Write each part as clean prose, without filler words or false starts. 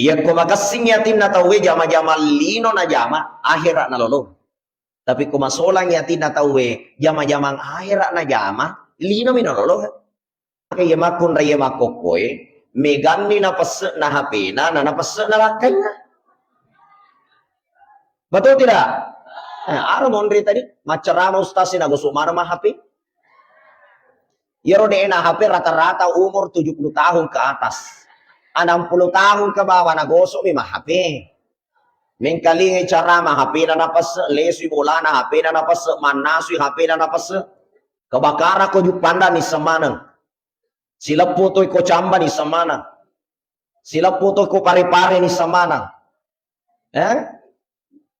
Iya ko makasing yatim na tawe jama-jama lino na jama akhirat na lolo. Tapi ko masolang yatim na tawe jama-jama akhirat na jama lino mi na lolo. Kaya makun raya makokoy megani na pas na HP na napas na lakay na. Betul tidak? Araw mondri tadi macerama ustaz na gusto marama HP. Yero de na HP rata-rata umur 70 tahun ke atas. 60 tahun ke bawah na gosok mi HP. Mengkalingi cara ma HP na napas lesi bola na HP na napas manasui HP na napas kebakara ko jupanda ni semanang. Sila putoy ko chamba ni semanang. Sila putoy ko pare-pare ni semanang.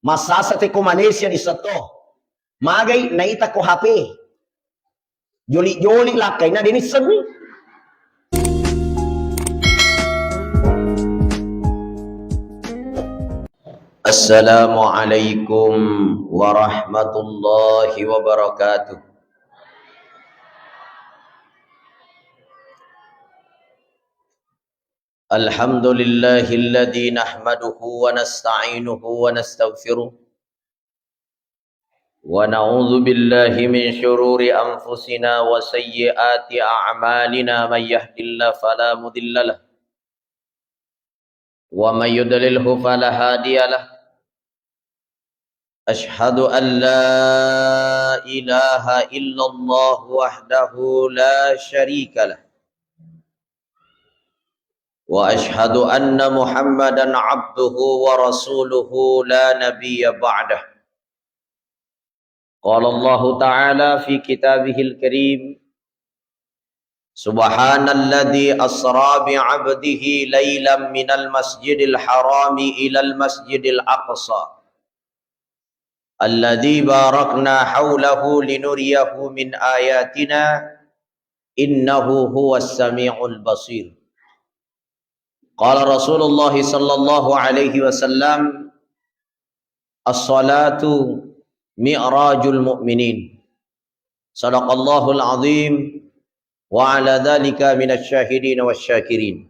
Masasate ko Malaysia ni sato. Magay naita ko HP. Joli-joli lakay na dinisan ni. Assalamualaikum warahmatullahi wabarakatuh. Alhamdulillahilladzi nahmaduhu wa nasta'inuhu wa nastaghfiruh. Wa na'udzu billahi min syururi anfusina wa sayyiati a'malina may yahdihillahu fala mudhillalah wa may yudlilhu fala hadiyalah. Ashhadu an la ilaha illallah wahdahu la syarika lah. Wa ashhadu anna Muhammadan abduhu wa rasuluhu la nabiyya ba'dah. Qala Allah Ta'ala fi kitabihil karim. Subhanalladzi asra bi'abdihi laylan minal masjidil harami ilal masjidil aqsa. Alladzi barakna hawlahu linuriyahu min ayatina innahu huwas sami'ul basir. Qala Rasulullah sallallahu alaihi wasallam as-salatu mi'rajul mu'minin. Sadaqallahul azim wa ala dzalika minasyahidin wasyakirin.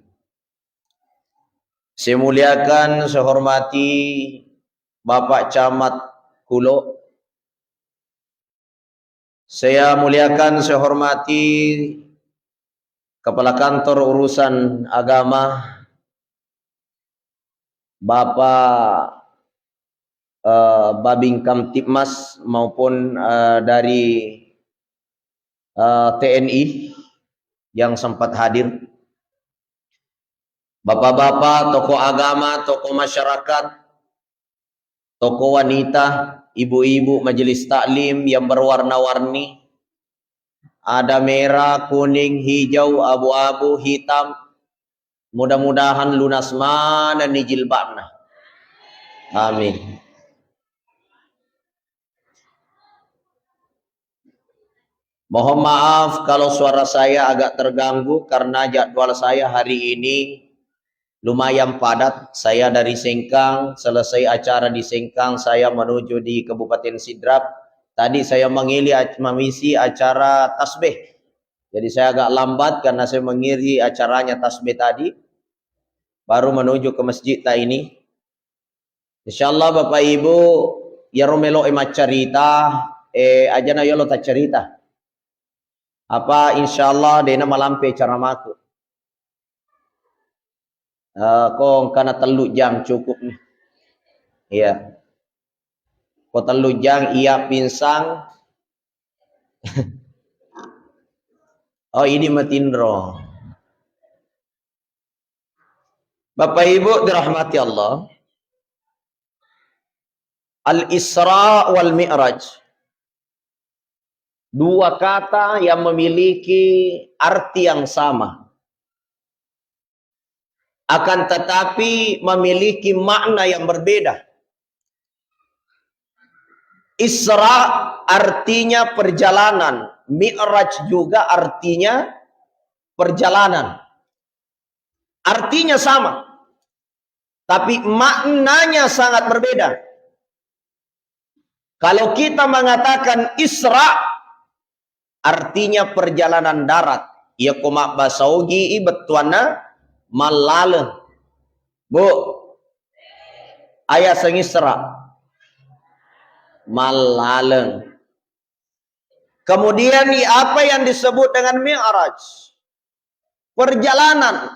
Saya muliakan, saya hormati Bapak Camat Kulo. Saya muliakan, saya hormati Kepala Kantor Urusan Agama Bapak Babing Kamtibmas maupun dari TNI yang sempat hadir. Bapak-bapak, tokoh agama, tokoh masyarakat, tokoh wanita, ibu-ibu majelis taklim yang berwarna-warni. Ada merah, kuning, hijau, abu-abu, hitam. Mudah-mudahan lunas mana ni jilbabna. Amin. Mohon maaf kalau suara saya agak terganggu karena jadwal saya hari ini lumayan padat. Saya dari Sengkang, selesai acara di Sengkang saya menuju di Kabupaten Sidrap. Tadi saya mengisi acara tasbih. Jadi saya agak lambat karena saya mengiri acaranya tasbih tadi. Baru menuju ke masjid ini. Insyaallah Bapak Ibu, ya romelo emat cerita, aja na yolo tak cerita. Apa insyaallah dena malampe caramaku. Kong kana telu jam cukup nih. Iya. Ko telu jam iya pinsang. Oh ini matindro. Bapak Ibu dirahmati Allah. Al-Isra wal Mi'raj. Dua kata yang memiliki arti yang sama. Akan tetapi memiliki makna yang berbeda. Isra artinya perjalanan. Mi'raj juga artinya perjalanan. Artinya sama. Tapi maknanya sangat berbeda. Kalau kita mengatakan Isra, artinya perjalanan darat. Ya kumak basaugi betuana malale. Bu, ayat sang Isra malaleng. Kemudian apa yang disebut dengan Mi'raj? Perjalanan.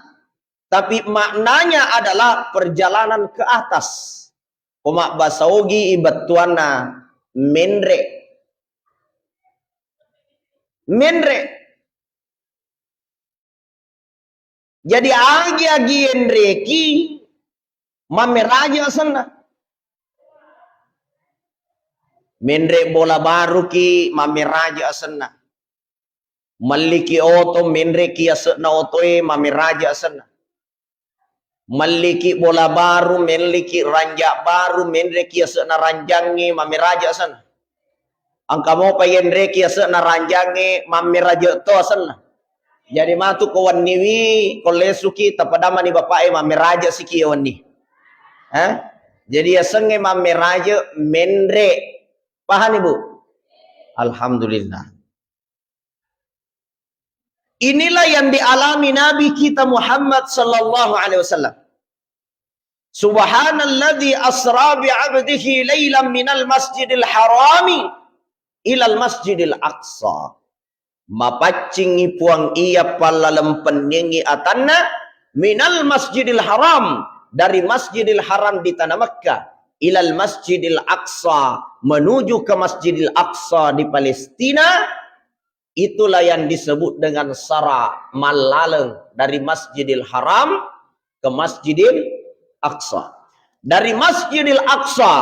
Tapi maknanya adalah perjalanan ke atas. Umak basaugi ibatuana menre. Menre. Jadi agi-agi enreki mameraja sana. Menre bola baru ki mameraja sana. Maliki oto menre ki asna otoe mameraja sana. Maliki bola baru, meliki ranjak baru, menre ki asna ranjangi mameraja sana. Angka mo payenre ki asna ranjangi mameraja to sana. Jadi matu kawan niwi kolesuki tapadama ni bapak mameraja siki wani. Jadi asenge mameraja menre. Paham Ibu? Alhamdulillah. Inilah yang dialami Nabi kita Muhammad sallallahu alaihi wasallam. Subhanalladzi asra bi 'abdihi lailan minal masjidil harami ilal masjidil aqsa. Mapacingi puang ia palalem peningi atanna minal masjidil haram, dari masjidil haram di tanah Makkah ilal masjidil aqsa, menuju ke masjidil aqsa di Palestina. Itulah yang disebut dengan sara malaleng, dari masjidil haram ke masjidil aqsa. Dari masjidil aqsa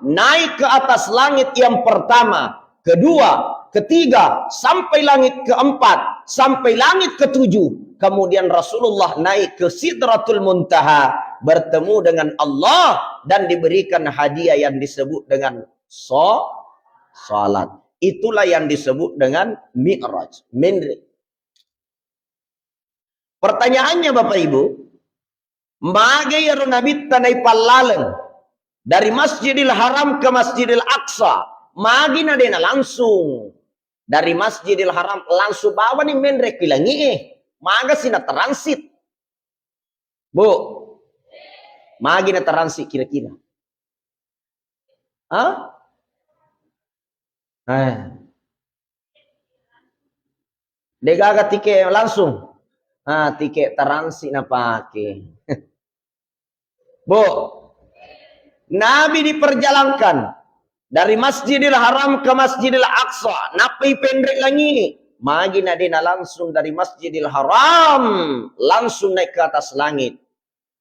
naik ke atas langit yang pertama, kedua, ketiga, sampai langit keempat, sampai langit ketujuh. Kemudian Rasulullah naik ke Sidratul Muntaha, bertemu dengan Allah dan diberikan hadiah yang disebut dengan salat. Itulah yang disebut dengan Mi'raj. Pertanyaannya Bapak Ibu, bagaimana Nabi tanai palaleng dari Masjidil Haram ke Masjidil Aqsa? Magina dena langsung dari Masjidil Haram langsung bawa ni menrek kilangi maga sina transit. Bu, magina transit kira-kira. Degaga tiket langsung. Tiket transit na pakai. Bu, Nabi diperjalankan dari Masjidil Haram ke Masjidil Aqsa, napai pendek lagi. Magina dina langsung dari Masjidil Haram langsung naik ke atas langit.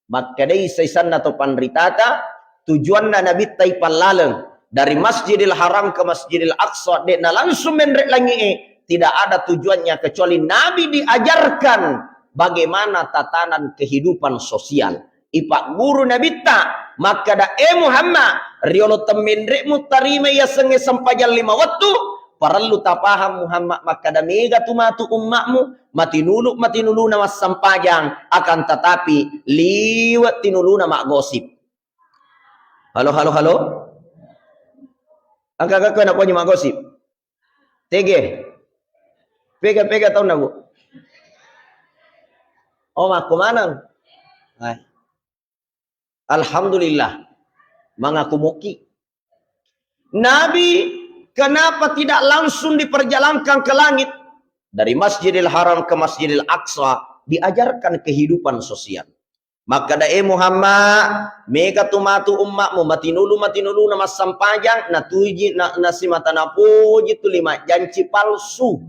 Maka dai saisan atau panritata tujuanna Nabi tai palaleng dari Masjidil Haram ke Masjidil Aqsa dina langsung pendek lagi. Tidak ada tujuannya kecuali Nabi diajarkan bagaimana tatanan kehidupan sosial. Ipak guru Nabi tak maka da Muhammad riolo temendrekmu tarima ya senge sampajan 5 waktu perlu tapaham Muhammad maka da mega tumatu ummakmu mati nulu nama sampajang akan tetapi liwat tinulu nama gosip. Halo angka nak punya mak gosip TG pega tahu nak Bu mak kemana Alhamdulillah mengaku muki. Nabi kenapa tidak langsung diperjalankan ke langit? Dari Masjidil Haram ke Masjidil Aqsa diajarkan kehidupan sosial. Maka dae Muhammad mega tumatu ummakmu mati nulu nama sampajang na tuji na nasimata na puji tu 5 janji palsu.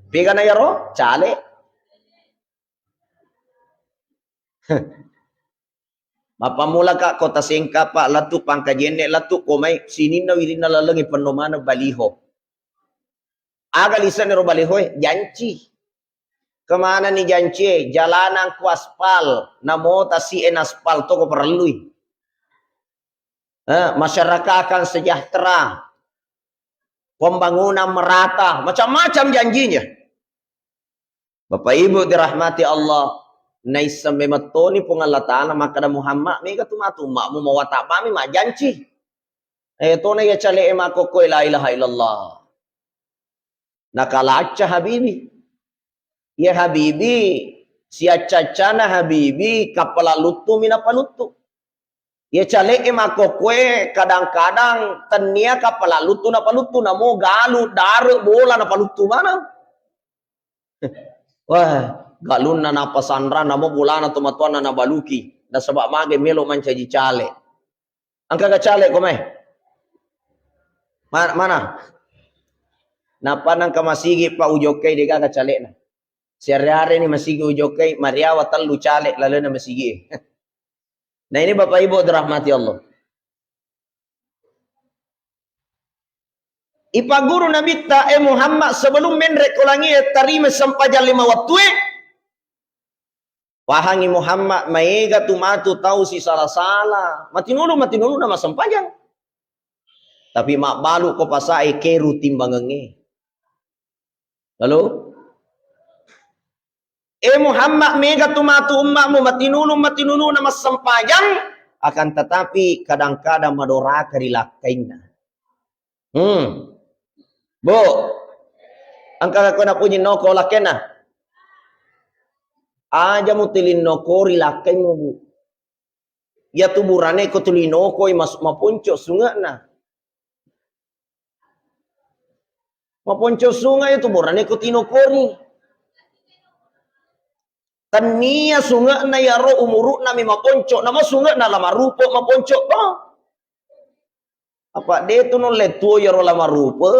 Pega na yaro cale. Mapamula ka kota singka pa latu pangkajene latu komay sinin na wirin na lalangi panomana baliho. Aga lisan ni baliho janci. Kemana ni janci? Jalanan ku aspal namota si aspal to ko perlui. Masyarakat akan sejahtera. Pembangunan merata, macam-macam janjinya. Bapak Ibu dirahmati Allah. Naisa mematoni pungalatana makada Muhammad mega tumatu makmu mawata bami mak janci. To na ya chale emako ko la ilaha illallah. Nakalacha habibi. Ya habibi Sia cacana habibi kapala lutu mina palutu. Ya cale emako kue kadang-kadang tenia kapala lutu na palutu namo galu daru bola na palutu mana. Wah, galun na napasandra namo bola na tumatuan na baluki. Da sebab mage melo mancaji cale. Angka ka cale ko meh. Mana? Napa nang kamasigi pa ujokay di ka cale na. Sehari-hari ni masigi ujokay, mariawa telu cale lalu na masigi. Nah ini Bapak Ibu dirahmati Allah. Ipa guru Nabi ta Muhammad sebelum menrek ulangi tarima sampaja 5 waktu. Wahangi Muhammad maega tu matu tahu si salah-salah. Mati nulu nama sampajan. Tapi mak balu ko pasai keru timbangange. Lalu Muhammad mega tu matu umakmu mati nulu nama sampajan. Akan tetapi kadang-kadang madora karilakaina. Bu, angka ko na punyi noko lakena. Aja mo tilin noko rilakay mo bu. Ya tuburane ko tulin noko mas mapunco sunga na. Mapunco sunga ya tuburane ko tinokori. Tania sunga na yaro umuruk na mi maponco. Nama sunga na lamarupo maponco. Oh. Apa deto no letuo yaro lamarupo.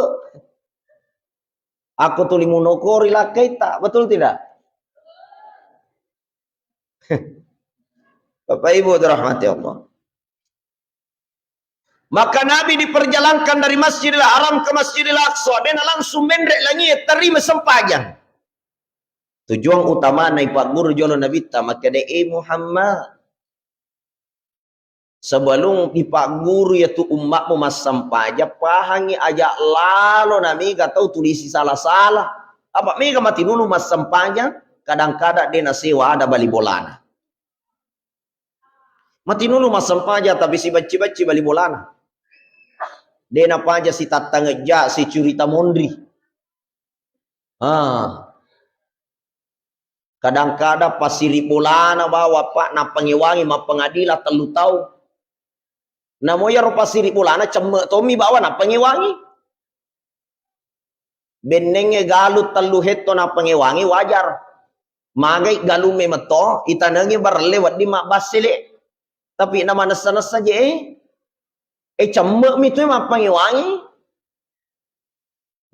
Aku tuli munokori lakai tak. Betul tidak? Bapak Ibu dirahmati Allah. Maka Nabi diperjalankan dari Masjidil Haram ke Masjidil Aqsa. Dan langsung mendrek lagi terima sempajan. Tujuan utama naik Pak Guru Jolo Nabi maka Muhammad sebelum di Pak Guru yaitu umatmu mas sampaja pahangi aja lalu nami gak tahu tulisi salah-salah apa mega mati dulu mas sampaja kadang-kadang dia nasewa ada bali bolana mati dulu mas sampaja tapi si baci-baci bali bolana dia napa aja si tatanggeja si curita mondri kadang-kadang pasiri bolana bawa pak na pengewangi ma pengadilan telu tahu. Namo ya rupa siri bolana cemek tomi bawa na pengewangi. Benenge galu telu hetto na pengewangi wajar. Magai galu me meto itanangi bar lewat di mak basile. Tapi nama nasa-nasa je cemek mi tu ma pengewangi.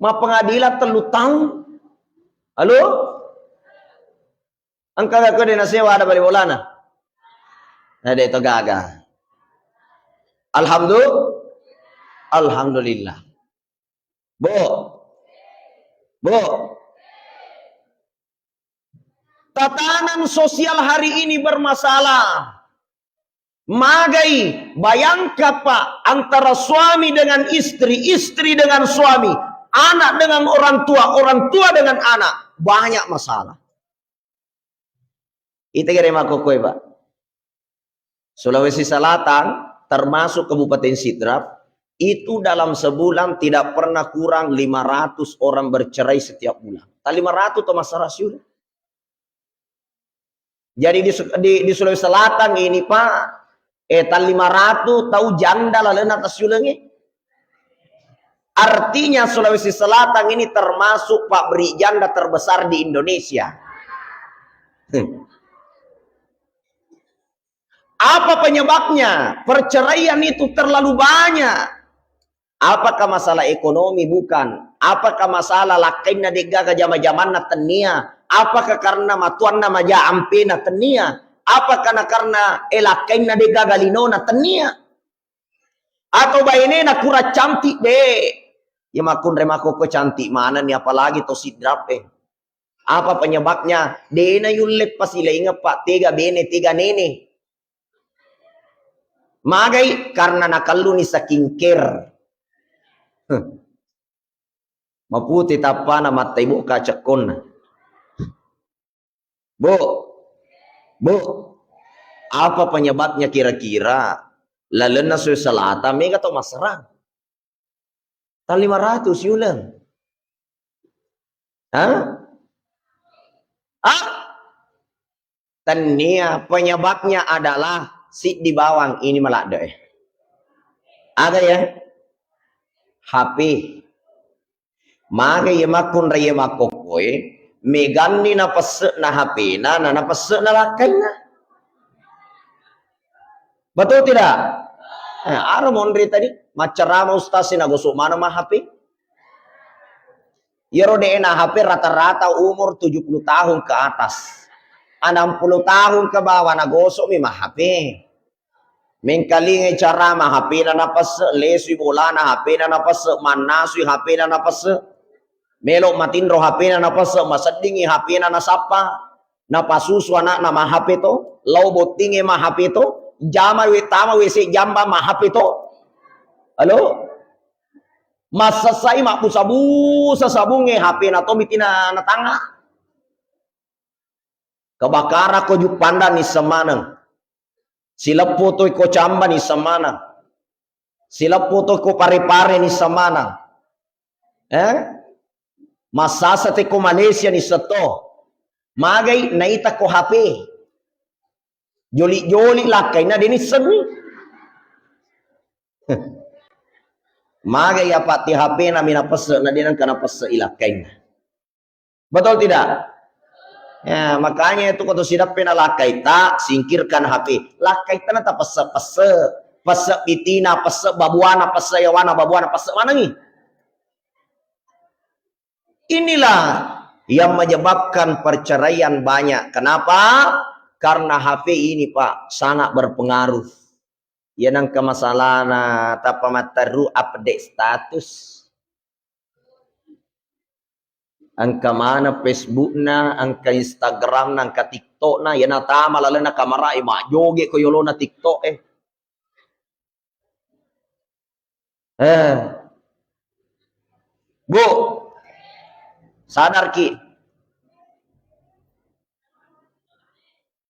Ma pengadilan telu tahu. Halo? Angka ko din nasewa ada bali bolana. Ada itu gaga. Alhamdulillah. Bu. Tatanan sosial hari ini bermasalah. Magai bayangkan Pak antara suami dengan istri, istri dengan suami, anak dengan orang tua dengan anak, banyak masalah. Itu kira kokoi Pak. Sulawesi Selatan termasuk Kabupaten Sidrap itu dalam sebulan tidak pernah kurang 500 orang bercerai setiap bulan. 500 atau masalah sudah. Jadi di Sulawesi Selatan ini Pak, 500 tahu janda lalu atas yulengi. Artinya Sulawesi Selatan ini termasuk Pak beri janda terbesar di Indonesia. Apa penyebabnya? Perceraian itu terlalu banyak. Apakah masalah ekonomi? Bukan. Apakah masalah lakainna dega ke jama-jaman na tenia? Apakah karena matuan nama ja ampe na tenia? Apakah karena lakainna dega galino na tenia? Atau baine na kura cantik be? Ya makun remako ko cantik mana nih apalagi to sidrape? Apa penyebabnya? Dena yulet pasila ingat Pak tiga bene tiga nene. Magai karena nakaluni saking care. Maputi tapana mata ibu kacekon. Bu, apa penyebabnya kira-kira? Lalena Sulawesi Selatan mega atau Maserang? 500 yulang. Tania penyebabnya adalah si di bawang ini malah deh. Ada ya? HP. Maka ya makun raya makokoy, megani na pese na HP na pese na lakai na. Betul tidak? Ada mondri tadi, macerama ustaz na gosok mana mah HP? Yero na HP rata-rata umur 70 tahun ke atas. 60 tahun ke bawah na gosok mi mah HP. Mengkalingi cara mah HP na napase, lesui bola na HP na napase, manasui HP na napase. Melok matindro HP na napase, masedingi HP na nasapa. Napasusu anak na mah HP to, lau botingi mah HP to, jama witama wisi jamba mah HP to. Halo? Masa saya mak busa sabunge HP na to bitina na tanga. Kebakara ko jupanda ni semanang. Sila puto ko chamba ni semanang. Sila puto ko pare-pare ni semanang. Masasa te ko Malaysia ni seto. Magay naita ko HP. Joli-joli lakay na din isang. Magay apa ti HP na minapasa na din ang kanapasa ilakay na. Betul tidak? Ya, makanya itu kalau sudah penalakay tak singkirkan HP. Lakay ta na ta pasa pitina, pasa babuana, pasa yawana, babuana, pasa mana nih? Inilah yang menyebabkan perceraian banyak. Kenapa? Karena HP ini Pak sangat berpengaruh. Yan ang kamasalah na tapamataru update status. Angka mana Facebook na, angka Instagram na, angka TikTok na, yan na tama lala na kamera, majoge ko yolo na TikTok Bu, sadar ki.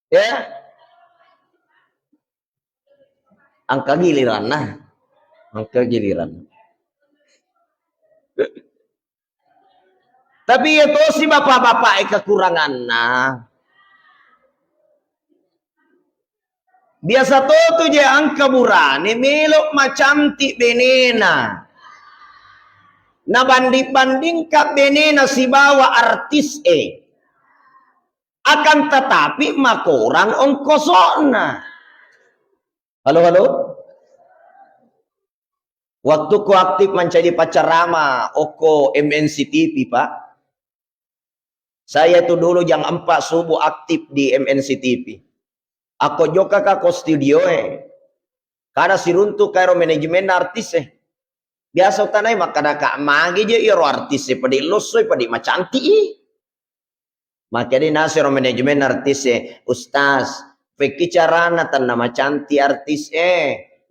Ya. Angka giliran nah. Angka giliran. Tapi itu si bapak-bapak kekurangan nah. Biasa tuh je angka burane melok macam ti benena. Na banding ka benena si bawa artis akan tetapi makurang ongkosona. Halo. Waktu ku aktif menjadi pacarama Oko MNC TV Pak. Saya itu dulu jam 4 subuh aktif di MNC TV. Aku juga ke studio Karena si runtuh kairo manajemen artis Biasa utanay makada ka magi je iro artis padi losoy padi macanti Maka di nasiro manajemen artis Ustaz, peki carana tan nama canti artis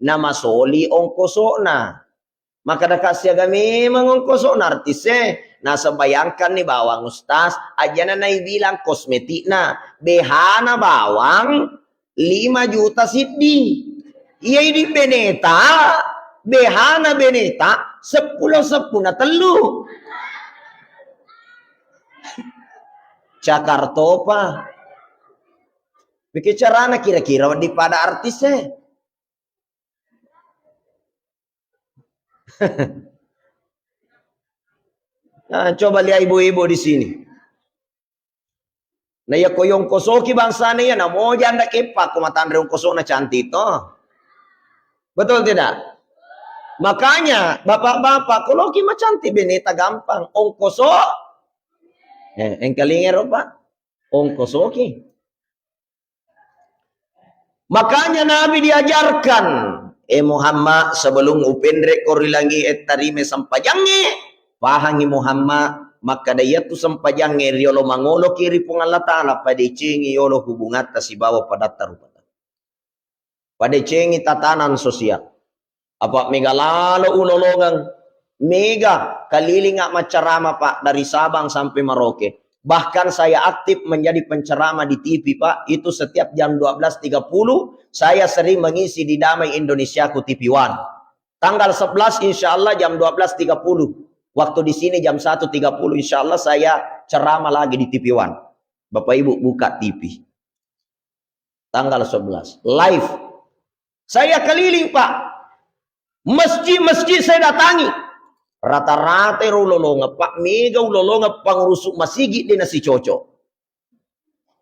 nama soli ongkoso na. Maka dah kasih agami mengongkoso na artis Nasa bayangkan nih bawang Ustaz, aja na bilang kosmetik na. Behana bawang 5 juta siddi. Iya di Beneta, behana Beneta 10 na telu. Jakarta pa. Bikin carana kira-kira di pada artis Nah, coba lihat ibu-ibu di sini. Nah ya koyong kosoki bangsa nih ya namo janda kepak kumatan reung kosok na cantik toh. Betul tidak? Makanya bapak-bapak kalau kima cantik Beneta gampang ongkoso engkalinger Pak ongkosoki. Makanya Nabi diajarkan Muhammad sebelum upendre korilangi tarime sampajange pahangi Muhammad maka daya tu sampajange riolo mangolo kiri pungan latala pada cengi yolo hubungan si bawa pada tarupata pada cengi tatanan sosial apa mega lalo unolongan mega kalilinga macarama Pak dari Sabang sampai Merauke. Bahkan saya aktif menjadi penceramah di TV Pak. Itu setiap jam 12.30 saya sering mengisi di Damai Indonesiaku TV One. Tanggal 11 insya Allah jam 12.30. Waktu di sini jam 1.30 insya Allah saya ceramah lagi di TV One. Bapak Ibu buka TV. Tanggal 11. Live. Saya keliling, Pak. Masjid-masjid saya datangi. Rata-rata ulolonga Pak mega ulolonga pangurusuk masigi di nasi cocok.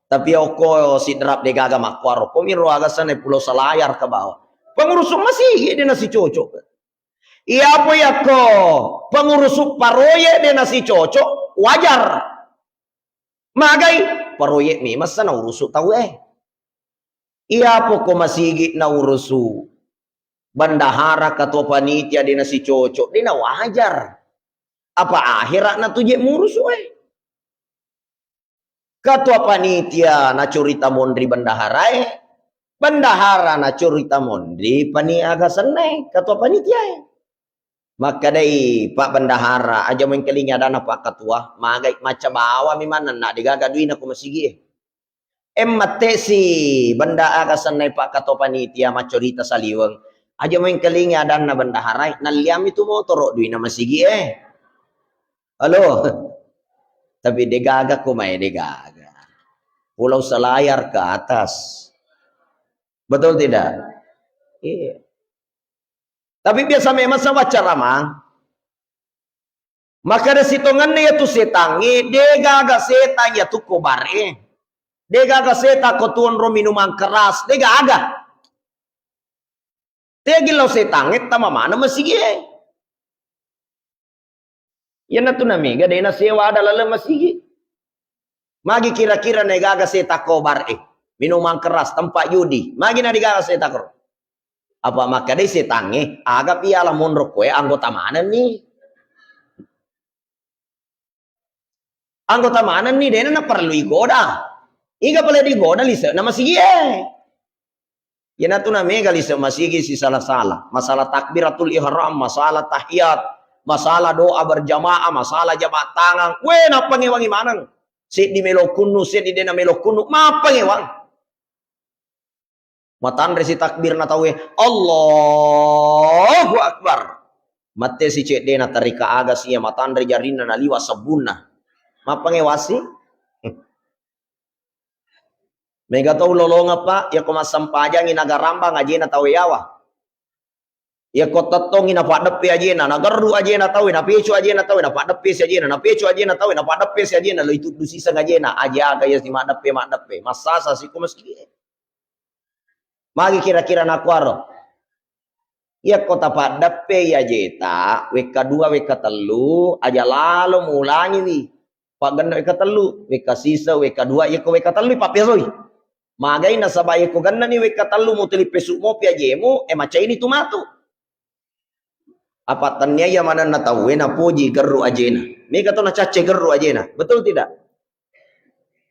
Tapi oko sidrap de gaga makwaro. Komiro aga sana Pulau Selayar ke bawah. Pangurusuk masigi di nasi cocok. Iya apa ya ko? Pangurusuk paroye di nasi cocok wajar. Magai paroye mi masa na urusuk tahu Iya apa ko masigi na urusuk. Bandahara ketua panitia di nasi cocok dina wajar apa akhirat na tuje murus ketua panitia na curita mondri bendahara na curita mondri paniaga senai ketua panitia maka dai Pak Bendahara aja mengkelinya dana Pak ketua magai macam bawa mimana nak digagaduin aku masigi mate si bendahara senai Pak ketua panitia macurita saliweng aja main kelinga dan na bendahara naliam itu motor duit nama sigi halo tapi degaga kumai degaga Pulau Selayar ke atas betul tidak iya tapi biasa memang sama cara mang maka ada sitongan ya tu setangi degaga setang ya tu kobar degaga setang kotuan ro minuman keras degaga Tegil lo setangit tama mana masih ya na tu namiga dai na sewa adalah masih magi kira-kira negaga seta kobar minuman keras tempat judi magi na digaga seta kor apa maka dai setangi aga piala monro koe anggota mana nih dai na perlu igoda iga pala digoda lisa na masih ya natu namanya kali masigi si salah-salah masalah takbiratul ihram masalah tahiyat masalah doa berjamaah masalah jabat tangan na pangewang imanang sit di melo kunu sit di dena melo kunu ma pangewang matan resi takbir na tawe Allahu akbar mate si cek dena tarika aga sia matan re jarina na liwa sabunna ma pangewasi Mega tau lolonga Pak, ya ko masampajang inagaramba ngaji na tawiyawa. Ya ko tatong ina padepe aja na nagaru aja na tawi na pecu aja na tawi na padepe si aja na pecu aja na tawi na padepe si aja na lo itu dusisa ngaji na aja aga ya si madepe masasa si ko meski. Magi kira-kira na kwaro. Ya kota padepe ya jeta, weka dua weka telu aja lalu mulangi wi. Pak ganda weka telu, weka sisa weka dua ya ko weka telu Pak pesoi. Magai na sabay ko ganna ni weka telu mo tilipesu mo piajemo macam ini tumatu. Apa tanya ya mana na tahu na puji geru ajena. Mega to na cace geru ajena. Betul tidak?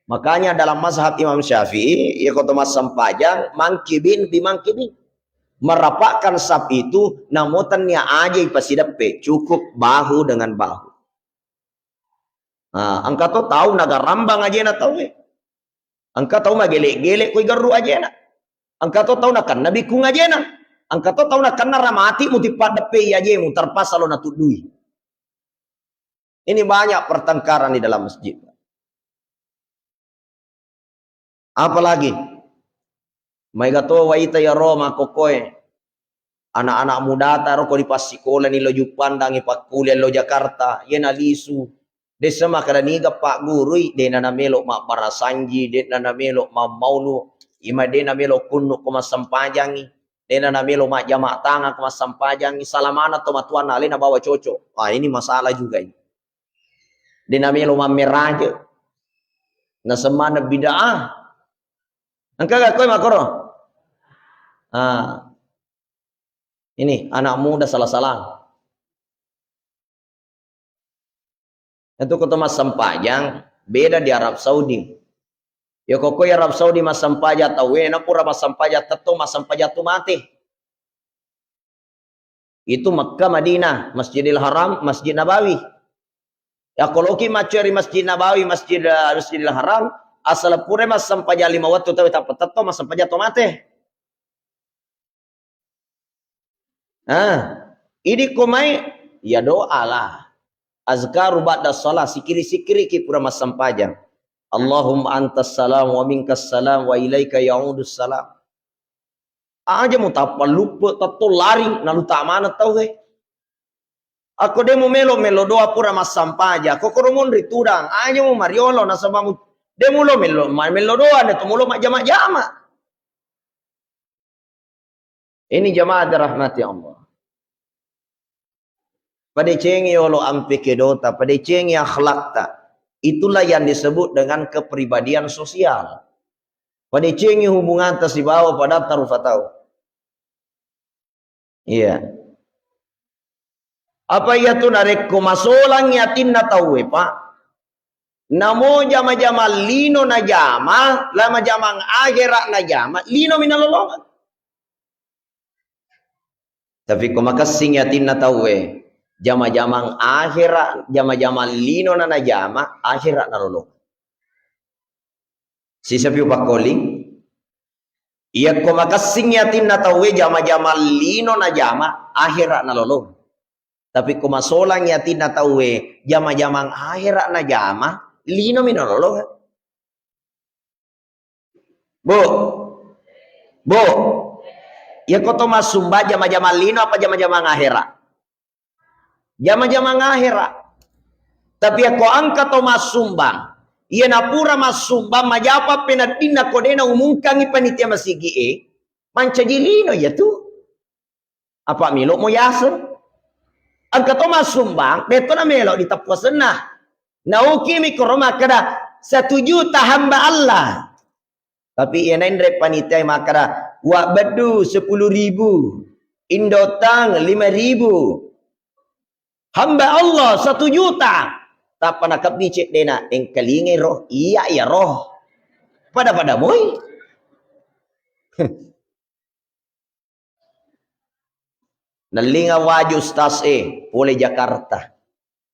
Makanya dalam mazhab Imam Syafi'i ya kota mas sampajang mangkibin bimangkibin. Merapakkan sap itu namutannya aja pasidape cukup bahu dengan bahu. Nah, angka to tahu naga rambang ajena tahu Angka tahu magelek-gelek koi garu aja na. Angka tahu nak kan nabi kung aja na. Angka tahu nak kan ramati muti padepe aja mu terpas lo natudui. Ini banyak pertengkaran di dalam masjid. Apalagi maiga to waita ya Roma kokoe. Anak-anak muda taro ko di pasikola ni lo jupandang ipak kuliah lo Jakarta, yena lisu. Desa makara niga Pak Gurui dena namelo ma parasanji dena namelo ma maulu ima dena namelo kunu kuma sampajangi dena namelo ma jamak tangan kuma sampajangi salamana to matuan ale na bawa cocok. Wah ini masalah juga ini. Dena namelo ma meraja na semana bid'ah. Angka gak koy makoro. Ini anak muda salah-salah. Itu kota mas sampajang beda di Arab Saudi. Ya koko Arab Saudi mas sampaja tahu na pura mas sampaja teto mas sampaja tu mati. Itu Makkah Madinah, Masjidil Haram, Masjid Nabawi. Ya kalau ki macari Masjid Nabawi, Masjidil Haram, asal pura mas sampaja 5 waktu tahu tak teto mas sampaja tu mati. Ini komai ya doa lah. Azkaru ba'da shalah sikiri-sikiri ki pura mas sampajang. Allahumma antas salam wa minkas salam wa ilaika ya'udus salam. Aja mau tapa lupa tato lari nalu tak mana tahu he. Aku demo melo doa pura mas sampaja. Kok koromon riturang aja mau mariolo nasabamu demo lo melo doa ne tumulo mak jama. Ini jamaah dirahmati Allah. Pada cengi yolo ampe kedota, pada cengi akhlak tak. Itulah yang disebut dengan kepribadian sosial. Pada cengi hubungan tersibawa pada tarufatau. Iya. Apa ia tu narek kumasolang yatin na tahu pak? Namo jama-jama lino na jama, lama jamang akhirat na jama, lino minalolongan. Tapi kumakasing yatin na tahu jama-jamang akhirat, jama-jama lino na jama, akhirat na lolo. Sisapi upakoling, iya kumakasing yatin na tahu jama-jama lino na jama, akhirat na lolo. Tapi kumasolang yatin na tahu jama-jamang akhirat na jama, lino min na lolo. Bu, ya kau tu masumba jama-jama lino apa jama-jamang akhirat? Jama-jama akhirat. Tapi aku angkat to masumbang. Ia napura masumbang majapa penatina kodena umungkangi panitia masigi mancajilino ya tu. Apa milo mo yasen? Angkat to masumbang beto na melo ditapuasena. Nauki mi koroma kada 1 juta hamba Allah. Tapi ia nain panitia makara wa bedu 10.000. Indotang 5.000. Hamba Allah 1 juta. Tak pernah kebicik dena engkelingi roh. Iya roh. Pada boy. Nalinga waju ustaz oleh Jakarta.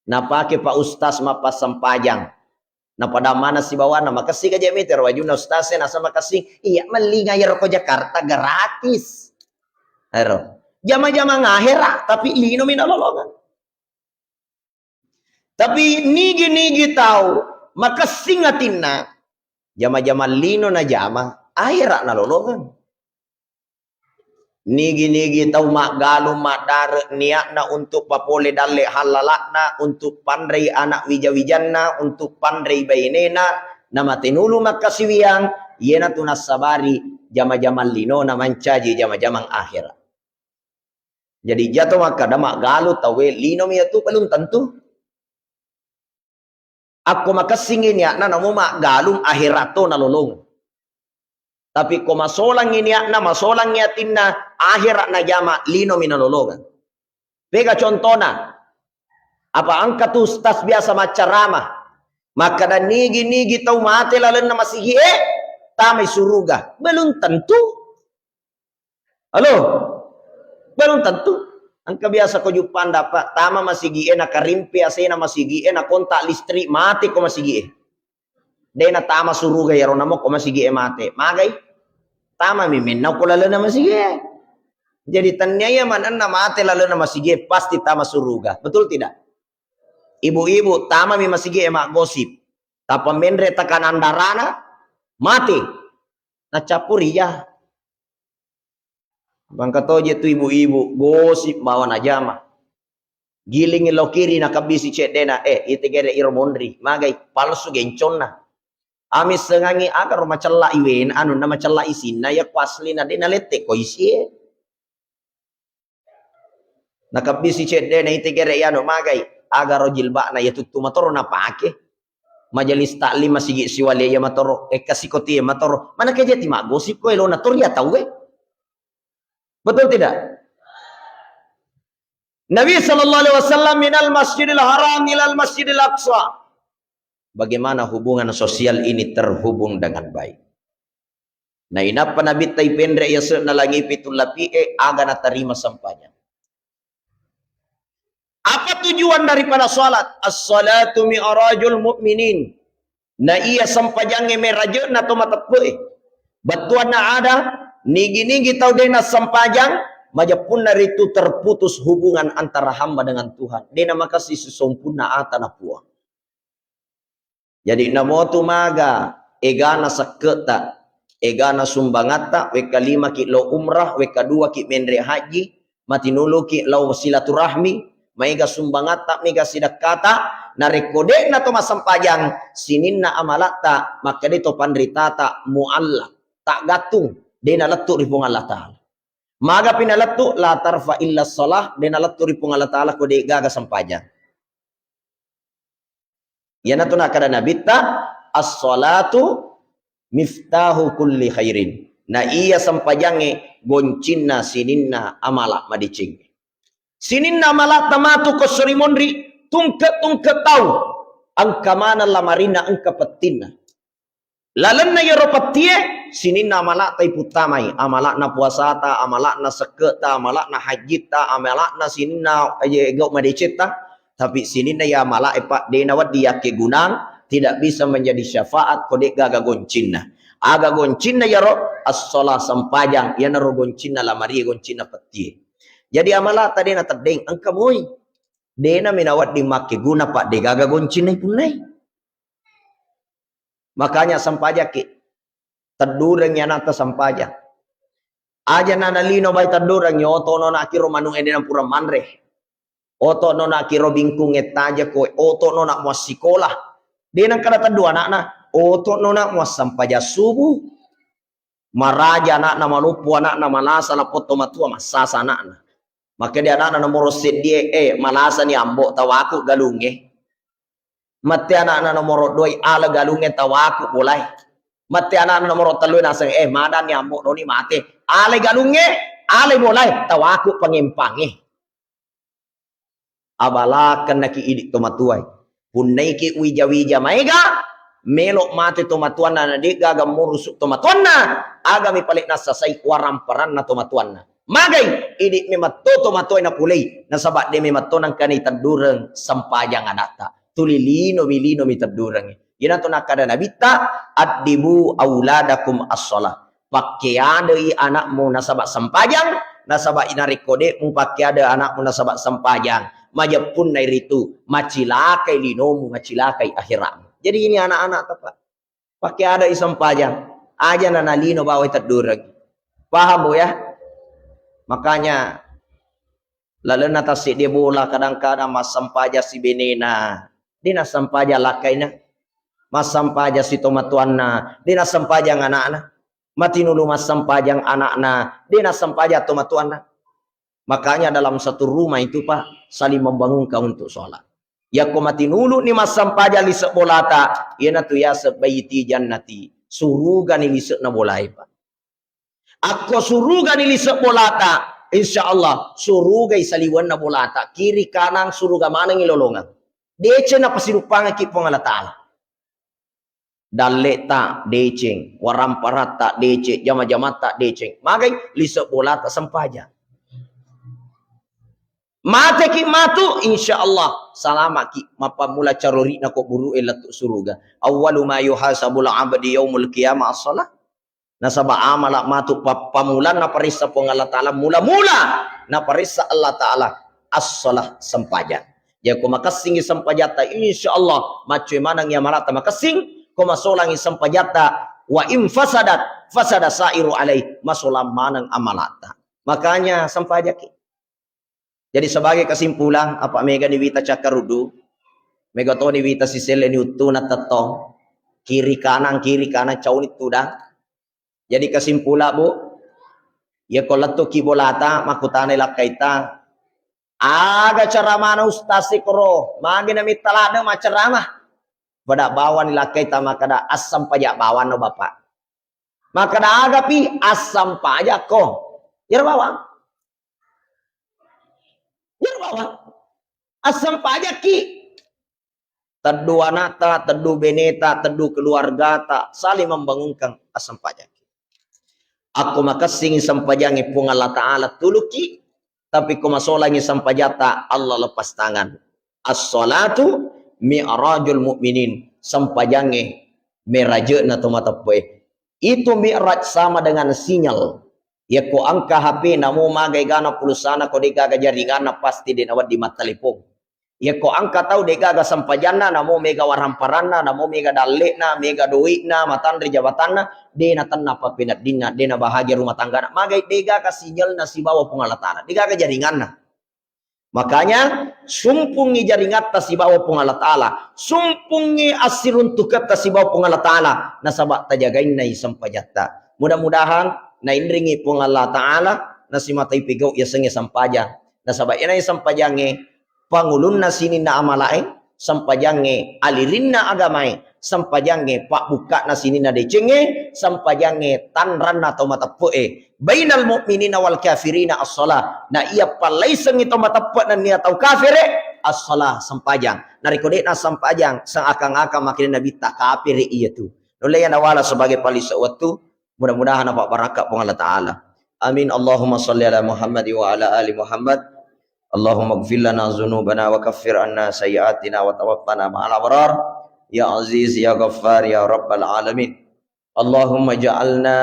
Napake Pak Ustaz mapas sampajang. Na pada mana si bawa nama kasih ka meter waju na ustaz na sama kasih. Iya malinga ya roko Jakarta gratis. Hero. Jama-jama ngahera tapi lino minalolongan. Tapi nigi tahu maka singatina jama-jama lino na jama akhirat na lolongan. Nigi tahu mak galu mak dar niatna untuk papole dalle halalakna untuk pandai anak wijawijanna untuk pandai bainena nama tinulu makasiwiang yena tunas sabari jama-jama lino na mancaji jama-jama akhirat. Jadi jatuh maka mak galu tahu lino mi itu belum tentu. Aku makasingin ya na namo mak galum akhirato na lolong. Tapi ko masolang ini na masolang yatin na akhirat na jama lino minalolongan. Pega contohna. Apa angkat ustaz biasa macarama. Maka dan nigi tau mati lalu na masihi tamay suruga. Belum tentu. Halo? Belum tentu. Ang kabiasa ko jupan dapat tama masigi na karimpi asena masigi na kontak listrik mati ko masigi dena tama suruga yaro namo ko masigi mati magay tama miminaw ko lalo na masigi jadi tanyaya manan na mati lalo na masigi pasti tama suruga betul tidak ibu-ibu tama mi masigi mak gosip tapamendre takanan darana mati na capuri ya. Bangka toje tu ibu-ibu gosip bawa najama. Giling lo kiri na kabisi cedena itegere irmondri magai palsu genconna. Amis sengangi agar macalla iwen anu na macalla isinna ya kwaslina dena lette ko isi. Na kabisi cedena itegere yano magai agar jilba na ya tutu matoro na pake. Majelis taklim masigi siwale ya matoro kasikoti ya matoro. Mana kejati mak gosip ko elo na ya tahu Betul tidak? Nabi SAW minal masjidil haram ilal masjidil aqsa. Bagaimana hubungan sosial ini terhubung dengan baik. Nah inapa Nabi taipendre ya na lagi pitul lapi aga na tarima sampanya. Apa tujuan daripada salat? As-salatu mi'rajul mu'minin. Na iya sampajange merajo na tomatapwe. Batuan na ada nigi tahu dena sampajang majapun dari itu terputus hubungan antara hamba dengan Tuhan. Dena makasih sesumpuna atana puang. Jadi namo tu maga egana saketa egana sumbangata we kalima ki lo umrah we kadua ki mendre haji matinulu ki lo silaturahmi maiga sumbangata mega sidakata na rekode na to masampajang sininna amalata maka dito pandritata mualla tak gatung dena letu ripung Allah taala maga pinaletu la tarfa illa shalah dena letu ripung Allah taala kode gaga sampajang yana tuna kada nabita as-salatu miftahu kulli khairin. Na iya sampajange goncinna sininna amala madicing. Sininna amala tamatu ko surimonri tungke tau angka mana lamarina angka petinna. Lalanna yaro patie sininna amala tai putamai amala na puasata amala na seketa amala na hajita amala na sininna ego madicita tapi sininna ya amala epa denawat dia ke gunang tidak bisa menjadi syafaat kodek gaga goncinna. Aga goncinna yaro as-shalah sampajang yana ro goncinna lamari goncinna petie. Jadi amala tadi na terdeng angka boy. Dena minawat di make guna pak de gaga goncinna punai. Makanya sampaja ki terdureng yana ta sampaja. Aja nana lino bai terdureng nyoto nona akiro manung edena pura manre. Oto nona akiro bingkung etaja koe oto nona mau sekolah. Denang kada tadu anak-anak oto nona mau sampaja subuh maraja anak-anak malupu anak-anak malasa na poto matua masasa anak-anak maka dia anak-anak nomor sedie malasa ni ambok tawaku galunge mati anak-anak nomor doi ala galunge tawaku boleh mati anak-anak nomor telu naseng madan ni ambok doni mati ale galunge ale boleh tawaku pengimpangi abalakan naki idik tomatuai punai ki wija-wija maiga melok mate tomatuanna na de gaga murusuk tomatuanna agami palik na sasai waramparan na tomatuanna magai idik me matto tomatuai na pulei na sabat de me matto nang kanai tadureng sampajang anata tulilino milino mi tadureng yana to nakada nabita addibu auladakum as-shalah pakeade anakmu na sabat sampajang na sabat inarikode mu pakeade anakmu na sabat sampajang majapun na ritu macilakai linomu macilakai akhiratmu. Jadi ini anak-anak apa? Pakai ada isam pajang aja nana lino bawai terdurang. Paham bu ya? Makanya lalu natasi dia bola kadang-kadang masam paja si benena. Dia nasam paja lakaina. Masam paja si tomatuanna. Dia nasam pajang anak-anak. Mati nulu masam pajang anak-anak. Dia nasam paja tomatuanna. Makanya dalam satu rumah itu pak saling membangunkan untuk sholat. Ya komati nulu ni masam paja lisek bolata. Ia tu ya sebaiti jannati. Suruga ni lisek na bolai pak. Aku suruga ni lisek bolata. Insya Allah suruga isaliwan na bolata. Kiri kanan suruga mana ngilolongan. Dece na pasilupanga kipong Allah Ta'ala. Dalek tak deceng. Waramparat tak deceng. Jama-jama tak deceng. Magai lisek bolata sampaja. Mate ki matu insyaallah salama ki mapa mula carori na ko buru elatu suruga awwalu ma yuhasabul abdi yaumul qiyamah as-shalah nasaba amala matu pamulan na parissa po Allah taala mula-mula na parissa Allah taala as-shalah sampaja ya ko makasing sampajata insyaallah macu manang ya marata makasing ko masolang sampajata wa im fasada sairu alai masolam manang amalata makanya sampaja ki. Jadi sebagai kesimpulan apa mega ni wita cakarudu mega to ni wita sisele ni utu na tato kiri kanan cau ni tuda. Jadi kesimpulan bu ya kolatu kibolata makutane lakaita aga ceramah ustaz sikro magi na mitalada maceramah pada bawan lakaita makada asam pajak bawan no bapak makada aga pi asam pajak ko ya bawang asam pajak ki tedu anata tedu beneta tedu keluarga tak saling membangunkan asam pajak aku makasing sampajangi pung Allah Ta'ala tuluki tapi ku masolangi sampajata Allah lepas tangan as-salatu mi'rajul mu'minin sampajangi merajena tomatapoe itu mi'raj sama dengan sinyal. Ya ko angka HP namo magai gana pulsana ko digaga jaringana pasti din awat di mat telepon. Ya ko angka tahu dega ga sampajana namo mega waramparana namo mega dalekna mega doikna matandri jabatanna dena tanna papinat dinna dena bahagia rumah tangga magai dega ka sinyalna si bawa pungalatana dega ka jaringanna. Makanya sumpungi jaringatta si bawa pungalatala sumpungi asirun tukatta si bawa pungalatala nasabak tajagain nai sampajatta. Mudah-mudahan na indringi pungalatala nasi matai pigau ya senge sampajang nasabak inai sampajange pangulunna sini na amalae sampajange alirinna agamai sampajange pak buka na sini na decenge sampajange tanranna atau matapoe bainal mu'minina wal kafirina as-salah na ia palaiseng itu matapoe na niya tau kafire as-salah sampajang narikode na sampajang sang akang-akang makin nabi tak kafire iya tu nulaya nawala sebagai palisa waktu mudah-mudahan apa barakat pun Allah Ta'ala amin Allahumma salli ala Muhammad wa ala ali Muhammad Allahumma ighfir lana dhunubana wa kaffir anna sayyi'atina wa tawaffana ma'al abrar ya aziz ya ghaffar ya rabbal alamin Allahumma ja'alna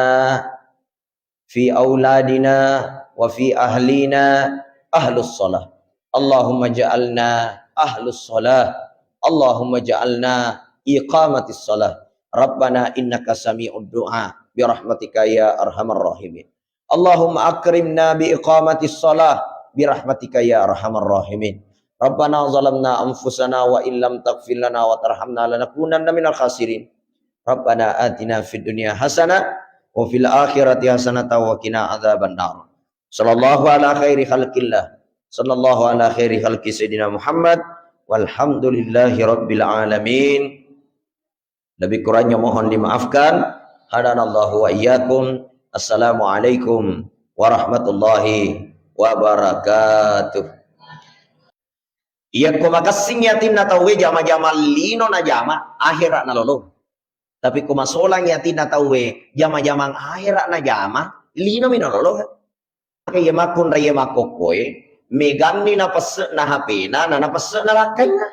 fi auladina wa fi ahlina ahlus salah Allahumma ja'alna ahlus salah Allahumma ja'alna iqamatis salah Rabbana innaka sami'ud du'a bi rahmatika ya arhamar rahimin Allahumma akrimna bi iqamatis salah birahmatika ya arhamar rahimin Rabbana zalamna anfusana wa illam taghfir lana wa tarhamna lanakunanna minal khasirin Rabbana atina fid dunya hasanah wa fil akhirati hasanah wa qina adzaban nar sallallahu ala khairi khalqillah sallallahu ala khairi khalqi sayidina Muhammad walhamdulillahi rabbil alamin lebih kurangnya mohon dimaafkan hadanallahu wa iyyakum assalamu alaikum warahmatullahi wabarakatuh. Iya ko makasing yatin na tawe jama-jama lino na jama akhirat na lolo. Tapi ko masolang yatin na tawe jama-jama akhirat na jama lino mino lolo. Kaya makun raya makokoy megani na pas na HP na napas na lakay na.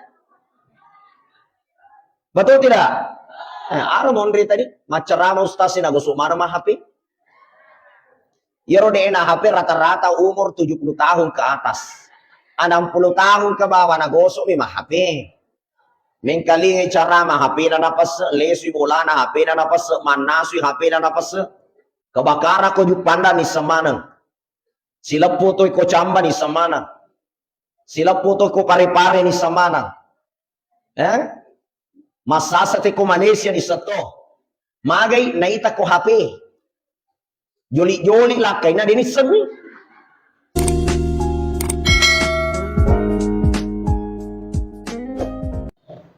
Betul tidak? Araw mondre tadi macerama ustasin na gusto marama HP. Yero de na HP rata-rata umur 70 tahun ke atas. 60 tahun ke bawah nagosok mi HP. Mengkali cara mah HP na napas lesui bola na HP na napas manasui HP na napas kebakara ko jupanda ni samana. Sila puto ko chamba ni samana. Sila puto ko pare-pare ni samana. Masasate ko Malaysia ni sato. Magay naita ko HP. Joli-joli lakay na dinisan ni.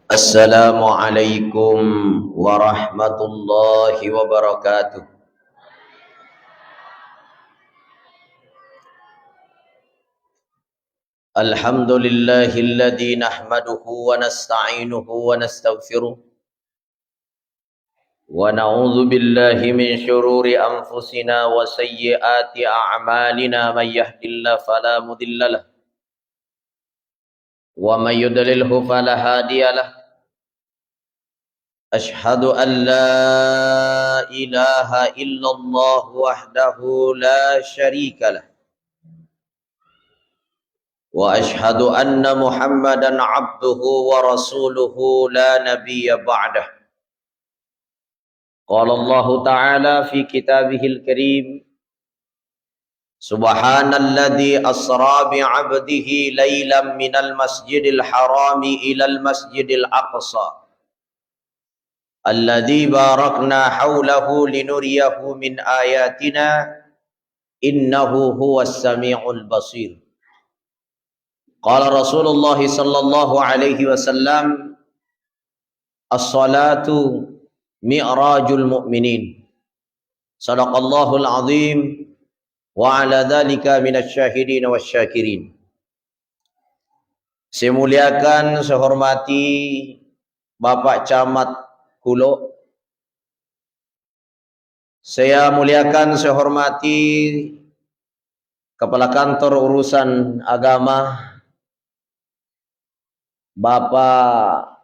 Assalamualaikum warahmatullahi wabarakatuh. Alhamdulillahilladzi nahmaduhu wa nasta'inuhu wa nastaghfiruh. ونعوذ بالله من شرور أنفسنا وسيئات أعمالنا من يهد الله فلا مضل له ومن يضلله فلا هادي له أشهد أن لا إله إلا الله وحده لا شريك له وأشهد أن محمدا عبده ورسوله لا نبي بعده قال الله تعالى في كتابه الكريم سبحان الذي أسرى بعبده ليلا من المسجد الحرام إلى المسجد الأقصى الذي باركنا حوله لنريه من آياتنا إنه هو السميع البصير قال رسول الله صلى الله عليه وسلم الصلاة mi'rajul mu'minin sadaqallahul azim wa ala dhalika minasyahidin wasyakirin. Saya muliakan, saya hormati Bapak Camat Kulo. Saya muliakan, saya hormati Kepala Kantor Urusan Agama Bapak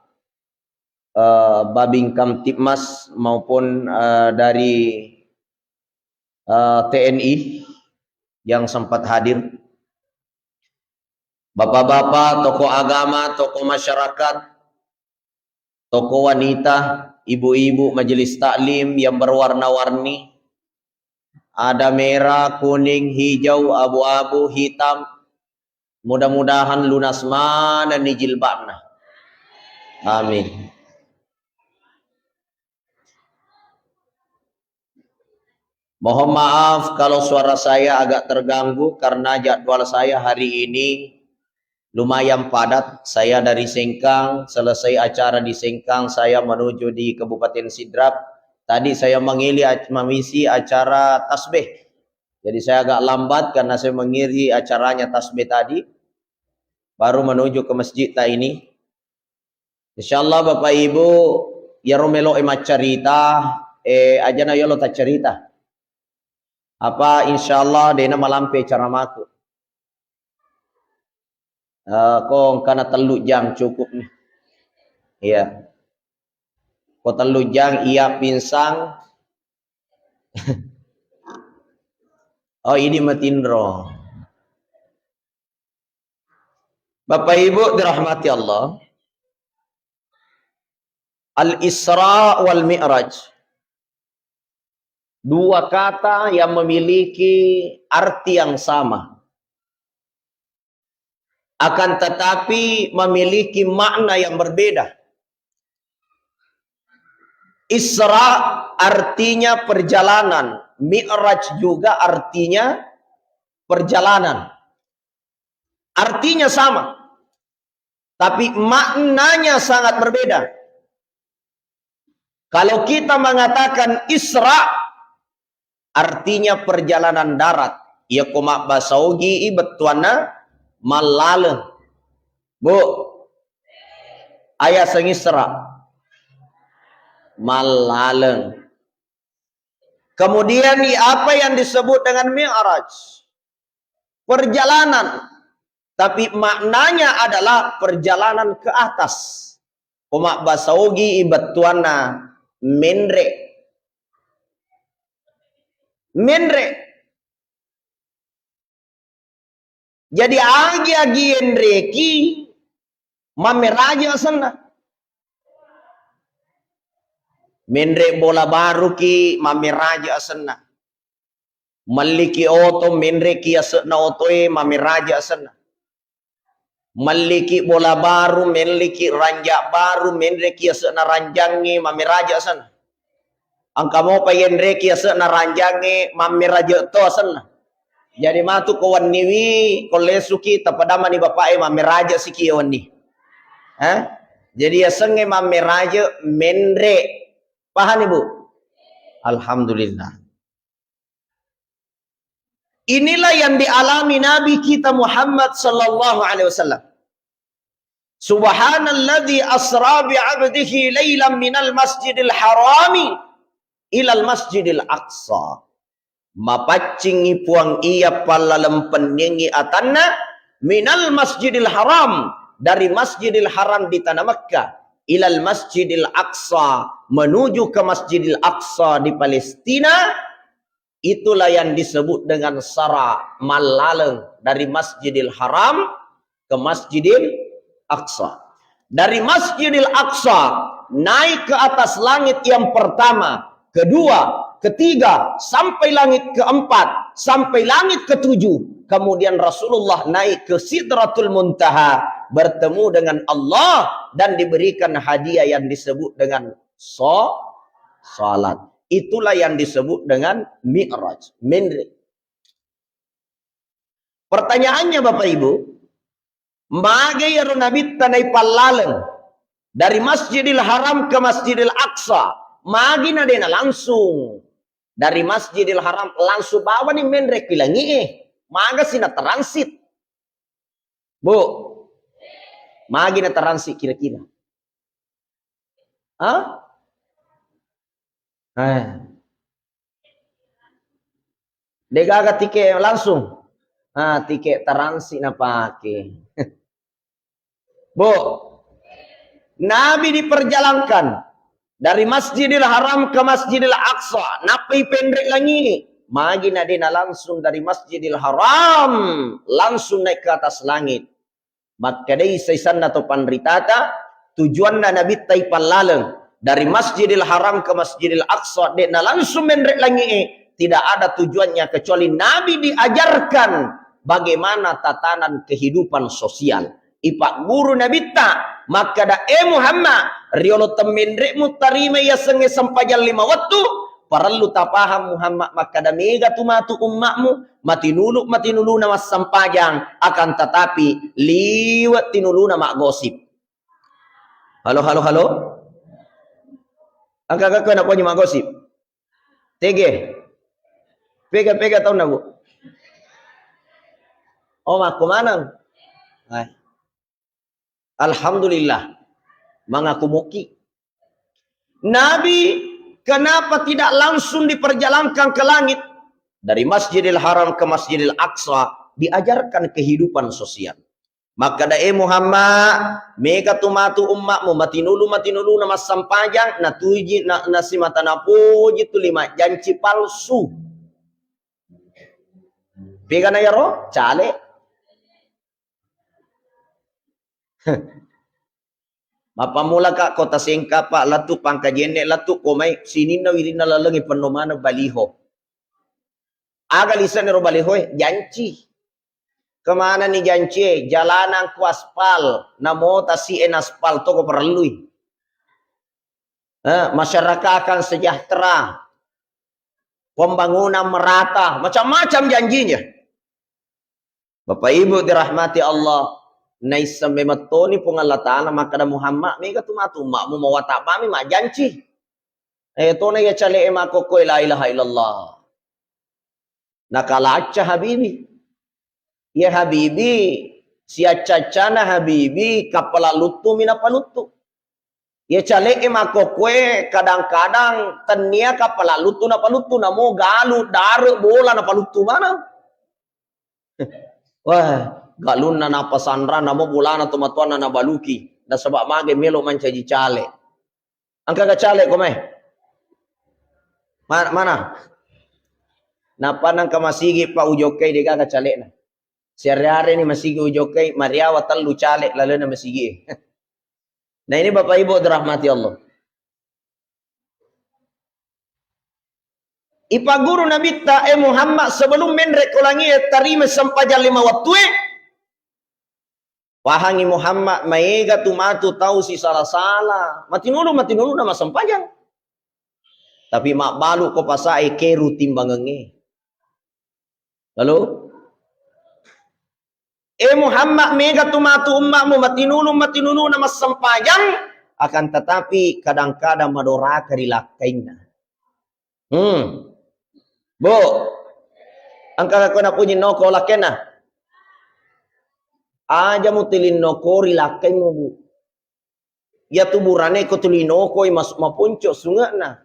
Babing Kamtibmas maupun dari TNI yang sempat hadir. bapak-bapak, tokoh agama, tokoh masyarakat, tokoh wanita, ibu-ibu majelis taklim yang berwarna-warni. Ada merah, kuning, hijau, abu-abu, hitam. Mudah-mudahan lunas mana ni jilbabna. Amin. Mohon maaf kalau suara saya agak terganggu karena jadwal saya hari ini lumayan padat. Saya dari Sengkang, selesai acara di Sengkang, saya menuju di Kabupaten Sidrap. Tadi saya mengisi acara tasbih. Jadi saya agak lambat karena saya mengisi acaranya tasbih tadi. Baru menuju ke masjid ini. InsyaAllah Bapak Ibu, ya romelo emat cerita, aja na yolo tak cerita. Apa insyaallah dena malampe cara maku. Kong kana telu jang cukup nih. Iya. Ko telu jang iya pinsang. Oh ini matindro. Bapak Ibu dirahmati Allah. Al-Isra wal Mi'raj. Dua kata yang memiliki arti yang sama. Akan tetapi memiliki makna yang berbeda. Isra artinya perjalanan. Mi'raj juga artinya perjalanan. Artinya sama. Tapi maknanya sangat berbeda. Kalau kita mengatakan Isra, artinya perjalanan darat. Ya koma basaugi betuana malaleng. Bu, ayah sengisra malaleng. Kemudian apa yang disebut dengan Mi'raj? Perjalanan. Tapi maknanya adalah perjalanan ke atas. Koma basaugi betuana mendre. Mendre. Jadi agi enreki mameraja sana. Mendre bola baru ki mameraja sana. Maliki oto mendre ki asna otoe mameraja sana. Maliki bola baru, meliki ranjak baru, mendre ki asna ranjangi mameraja sana. Angka mo payen reki asna ranjangi mameraja to sana. Jadi matu kawan niwi kolesuki tapadama ni bapak mameraja siki wani. Jadi asenge mameraja mendre. Paham Ibu? Alhamdulillah. Inilah yang dialami Nabi kita Muhammad sallallahu alaihi wasallam. Subhanalladzi asra bi 'abdihi lailan minal masjidil harami ilal masjidil aqsa. Mapacingi puang iya palalempen yengi atanna minal masjidil haram, dari masjidil haram di tanah Makkah ilal masjidil aqsa, menuju ke masjidil aqsa di Palestina. Itulah yang disebut dengan sara malaleng, dari masjidil haram ke masjidil aqsa. Dari masjidil aqsa naik ke atas langit yang pertama, kedua, ketiga, sampai langit keempat, sampai langit ketujuh. Kemudian Rasulullah naik ke Sidratul Muntaha, bertemu dengan Allah dan diberikan hadiah yang disebut dengan salat. Itulah yang disebut dengan Mi'raj. Pertanyaannya Bapak Ibu, magayaru Nabi tanai palaleng dari Masjidil Haram ke Masjidil Aqsa. Magina dena langsung dari Masjidil Haram langsung bawa nih menrek bilangi maga sina transit. Bu, magina transit kira-kira. Degaga tiket langsung. Tiket transit na pakai. Bu, Nabi diperjalankan dari Masjidil Haram ke Masjidil Aqsa. Napi pendek lagi. Magina dina langsung dari Masjidil Haram langsung naik ke atas langit. Maka dari saisan atau panritata tujuan na nabi tay palaleng dari Masjidil Haram ke Masjidil Aqsa na langsung menrek langi tidak ada tujuannya kecuali nabi diajarkan bagaimana tatanan kehidupan sosial. Ipak guru nabi ta maka da Muhammad riolo temendrek mutarima ya senge sampajal 5 waktu perlu tapaham Muhammad maka da mega tumatu ummakmu mati nulu nama sampajang akan tetapi liwat tinulu nama gosip. Halo. Angka nak punya mak gosip. TG. Pega tahu nak bu? Oh mak kemana? Alhamdulillah. Mengaku muki. Nabi kenapa tidak langsung diperjalankan ke langit? Dari Masjidil Haram ke Masjidil Aqsa diajarkan kehidupan sosial. Maka da Muhammad mega tumatu ummakmu mati nulu nama sampajang na tuji na nasi mata na puji tu 5 janji palsu. Pega na yaro cale. Mapa mula ka kota sengka pak latu pangka jene latu komai sini na wirina lalengi penomana baliho. Aga lisan ro baliho janji. Kemana nih janji? Jalanan ku aspal, namo tasi en aspal toko perlui. Masyarakat akan sejahtera. Pembangunan merata, macam-macam janjinya. Bapak Ibu dirahmati Allah, naisa mematoni pengalatana maka da Muhammad mega tumatu makmu mau tapami mak janji. To na ya chale ema ko la ilaha illallah. Nakalacha habibi. Ya habibi, siacacana habibi kapala lutu mina palutu. Ya cale emako kue kadang-kadang tenia kapala lutu na palutu namo galu daru bola na palutu mana? Wah, galun na napasandra namo bola na tumatuan na baluki. Da sebab mage melo mancaji cale. Angka ka cale komai? Mana? Napa nang kamasigi pa ujokai deka ka cale na. Sehari-hari ni masigi ujokai mariawa telu calek lalu na masigi. Nah ini Bapak Ibu dirahmati Allah. Ipa guru Nabi ta Muhammad sebelum menrek ulangi tarima sampajal 5 waktu wahangi Muhammad maega tumatu tahu si salah-salah. Mati nulu nama sampajang. Tapi mak balu ko pasai keru timbangenge. Lalu Muhammad mega tumatu ummakmu mati nulu nama sampajang akan tetapi kadang-kadang madoraka dilakaina. Bu, angka ko na punyi noko lakena. Aja mutilin noko rilakai mo bu. Ya tuburane ko tulino ko mapunco sunga na.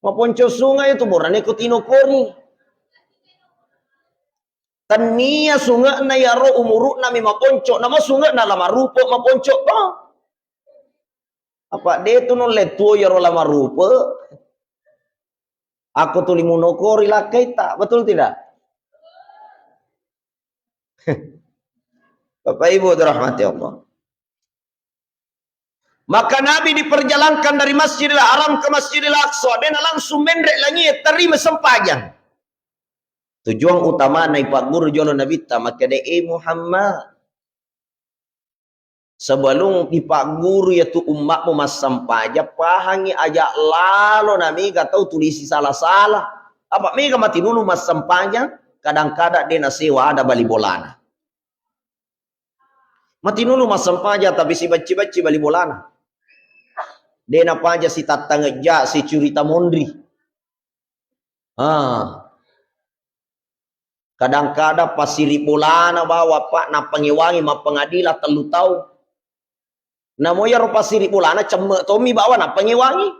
Mapunco sunga itu burane ko tinokori. Tania sunga na yaro umuruk na mi maponco nama sunga na lama rupo maponco pa. Apa de tu no letuo yaro lama rupo. Aku tuli munokori lakai tak betul tidak? Bapak Ibu dirahmati Allah. Maka Nabi diperjalankan dari Masjidil Haram ke Masjidil Aqsa dan langsung mendrek lagi terima sampajang. Tujuan utama naik pak guru jolo Nabi ta maka de Muhammad. Sebelum di pak guru yaitu umatmu mas sampaja pahangi aja lalu Nabi gak tahu tulisi salah-salah. Apa mega mati dulu mas sampaja kadang-kadang dia sewa ada bali bolana. Mati dulu mas sampaja tapi si baci-baci bali bolana. Dia apa aja si tatanggeja si curita mondri. Kadang-kadang pasiri bolana bawa pak na pengewangi ma pengadilan telu tahu. Namo ya rupa pasiri bolana cemek tomi bawa na pengewangi.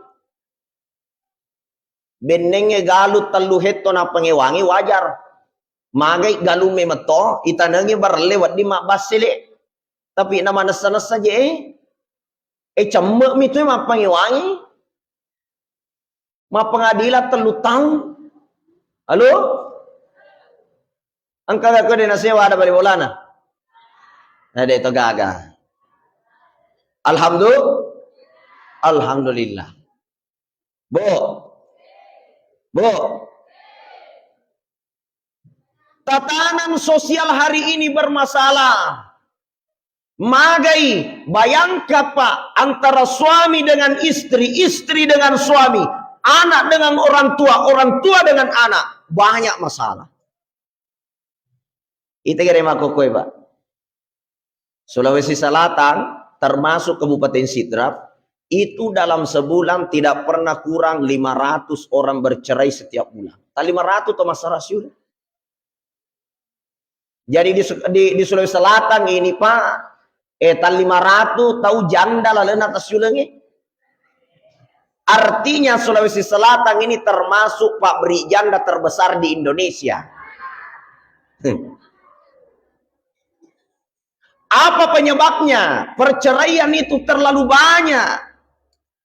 Benenge galu telu heto na pengewangi wajar. Magai galu me meto itanangi bar lewat di mak basile. Tapi nama nesa-nesa je cemek mi tu ma pengewangi. Ma pengadilan telu tahu. Halo? Angka gak kode nasewa ada balik bolana. Ada itu gagal. Alhamdulillah. Bu. Tatanan sosial hari ini bermasalah. Magai, bayangkan Pak, antara suami dengan istri, istri dengan suami, anak dengan orang tua dengan anak, banyak masalah. Itu kira makokoi Pak. Sulawesi Selatan, termasuk Kabupaten Sidrap, itu dalam sebulan tidak pernah kurang 500 orang bercerai setiap bulan. 500 atau masalah sudah. Jadi di Sulawesi Selatan ini Pak, 500 tahu janda lalu atas yulengi. Artinya Sulawesi Selatan ini termasuk Pak beri janda terbesar di Indonesia. Apa penyebabnya? Perceraian itu terlalu banyak.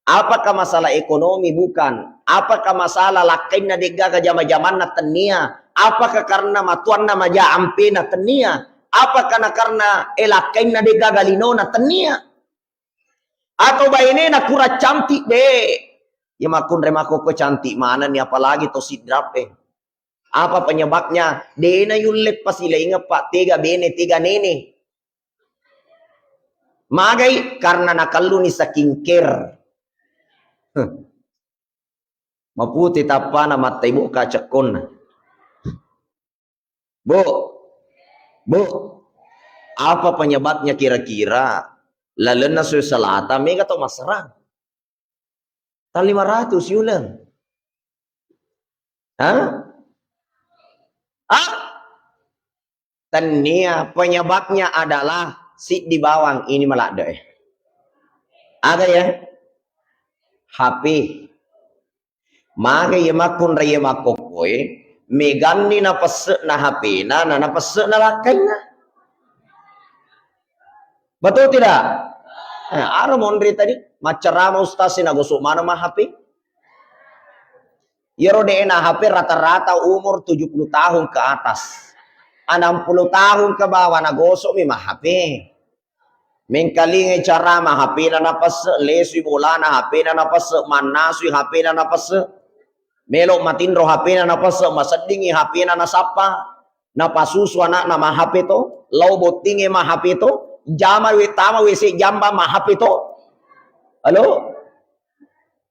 Apakah masalah ekonomi? Bukan. Apakah masalah lakaina dega ke jama-jamanna tenia? Apakah karena matuanna maja ampena tenia? Apakah karena elakaina dega galinona tenia? Atau bainena kura cantik deh. Ya makun remako ko cantik mana nih apalagi to sidrape. Apa penyebabnya? Dena yulek pasila ingat Pak 3 bene 3 nene. Magai karena nakalu ni saking care. Maputi tapana mata ibu kacakon. Bu, apa penyebabnya kira-kira? Lalena Sulawesi Selatan mega atau Maserang? 500 yulen. Tania penyebabnya adalah si di bawang ini melak deh. Ada ya? HP. Maka ya makun raya makokoi. Megani na pesek na HP na pesek na lakai na. Betul tidak? Ada mondri tadi. Macerama ustasin na gosok mana mah HP? Yero de na HP rata-rata umur 70 tahun ke atas. 60 tahun ke bawah na gosok mi mah HP. Mengkalingi cara mah HP na napase, lesui bola na HP na napase, manasui HP na napase, melok matindro HP na napase, masedingi HP na nasapa, napasusu anak na mah HP to, lau botingi mah HP to, jama wetama wese jamba mah HP to. Halo?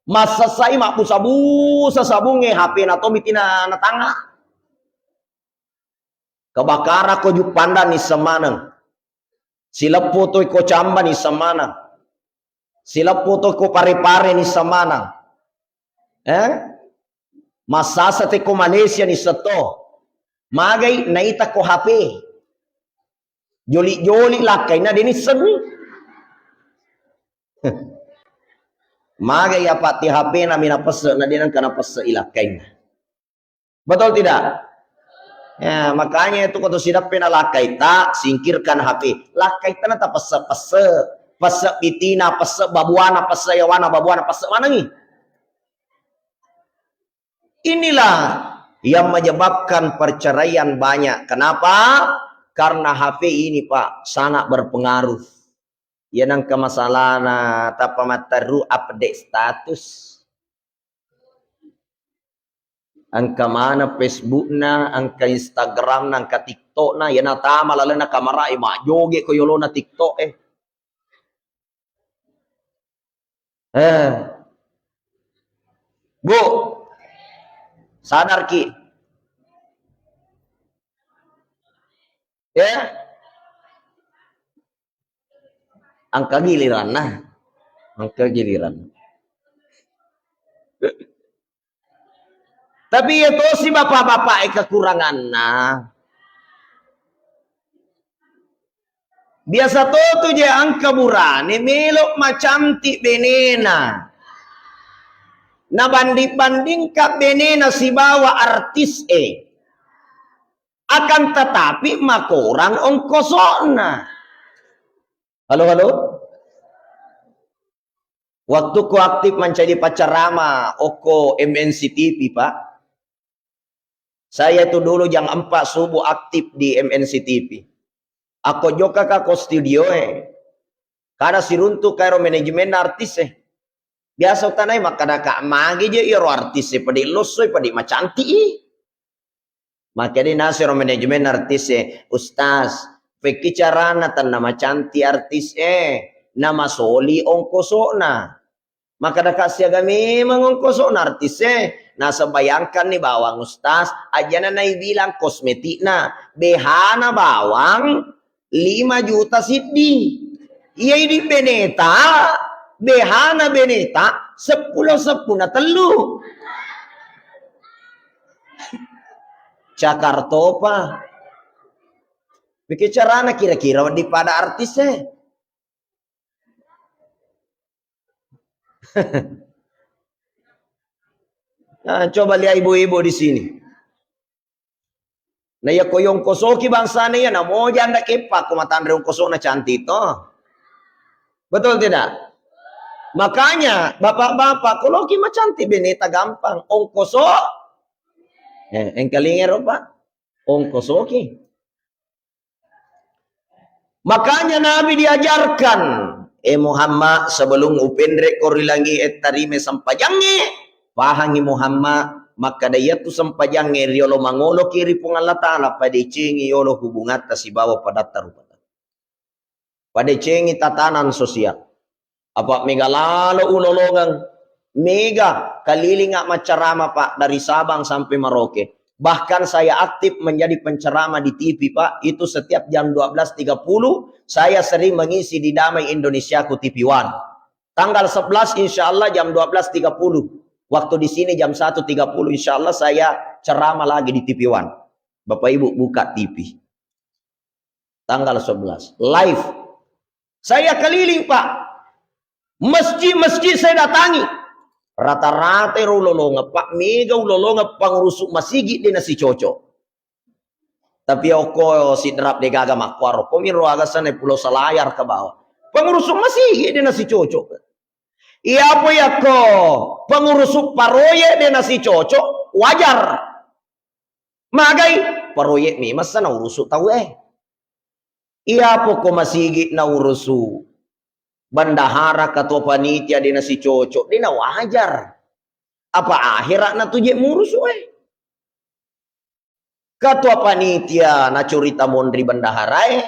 Masasai mah pusabu sasabunge HP na to mitina na tanga. Kebakara ko jupanda ni semanang. Sila foto ko chamba ni samana. Sila foto ko pare-pare ni samana. Masasa te ko Malaysia ni sato. Magay naita ko HP. Joli-joli lakay na din seni. Magay apati HP na minapasa na din ang kanapasa ilakay na. Betul tidak? Ya, makanya itu kalau sudah pernah lakai tak singkirkan HP. Lakai tanah tak pese pitina, pese babuana, pese yawana, babuana, pese mana nih? Inilah yang menyebabkan perceraian banyak. Kenapa? Karena HP ini Pak sangat berpengaruh. Ya nang kemasalahna tapamataru update status. Angka mana Facebook na, angka Instagram na, angka TikTok na, yan na tama lala na kamera, joget ko yolo na TikTok Bu, sadar ki. Ya, angka giliran nah, angka giliran. Tapi itu si bapak-bapak kekurangan nah. Biasa tuh je angka burane melok macam ti benena. Na banding ka benena si bawa artis Akan tetapi makorang ongkosona. Halo. Waktu ku aktif menjadi pacarama Oko MNC TV Pak. Saya itu dulu jam 4 subuh aktif di MNC TV. Aku juga ke studio karena si runtuh kairo manajemen artis biasa tanai makana kak magi je iro artis padi losoi padi macanti. Makanya nasiro manajemen artis ustaz peki carana tan nama canti artis nama soli ongkosona. Maka dekat siaga memang ongkosona artis Nah bayangkan nih bawang ustaz aja nai bilang kosmetik behana bawang 5 juta siddi. Iya ini beneta behana beneta 10 telu. Jakarta bikin carana kira-kira di pada artis Nah, coba lihat ibu-ibu di sini. Nah ya koyong kosoki bangsa nih ya nah mau janda kepak kumatandre kosok na cantik toh. Betul tidak? Makanya bapak-bapak kalau kima cantik beneta gampang ongkoso engkalingero pak ongkosoki. Makanya Nabi diajarkan Muhammad sebelum upendre korilangi tarime sampajange pahangi Muhammad maka daya tu sampajange riolo mangolo kiri pung Allah Ta'ala pada cengi yolo hubungan tasibawa pada tarupada pada cengi tatanan sosial apa mega lalo ulolongan mega kalilinga macarama pak dari Sabang sampai Merauke. Bahkan saya aktif menjadi penceramah di TV Pak. Itu setiap jam 12.30 saya sering mengisi di Damai Indonesiaku TV One. Tanggal 11 insya Allah jam 12.30. Waktu di sini jam 1.30 insya Allah saya ceramah lagi di TV One. Bapak Ibu buka TV. Tanggal 11 live. Saya keliling Pak. Masjid-masjid saya datangi. Rata-rata ulolonga pak mega ulolonga pangurusuk masigi di nasi cocok. Tapi oko si derap de gaga makwaro komiro agasan pulau Selayar ke bawah. Pangurusuk masigi di nasi cocok. Iya apa ya ko pangurusuk paroye di nasi cocok wajar. Magai paroye mi masa na urusuk tahu Iya apa ko masigi na urusuk. Bandahara ketua panitia di nasi cocok dina wajar apa akhirat na tuje murus ketua panitia na curita mondri bandahara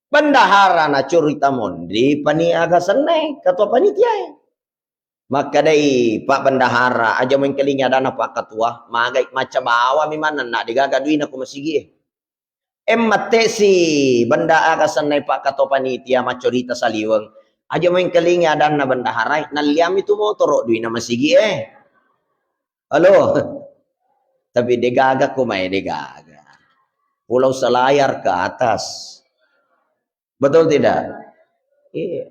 bandahara na curita mondri paniaga seneng ketua panitia maka dai pak bandahara aja mengkelinya dana pak ketua magai maca bawa mimana nak digagaduin aku masigi mate si bandahara seneng pak ketua panitia macurita saliweng aja main kelinga dan na bendaharai naliam itu motor duit nama sigi halo tapi degaga kumai degaga pulau Selayar ke atas betul tidak iya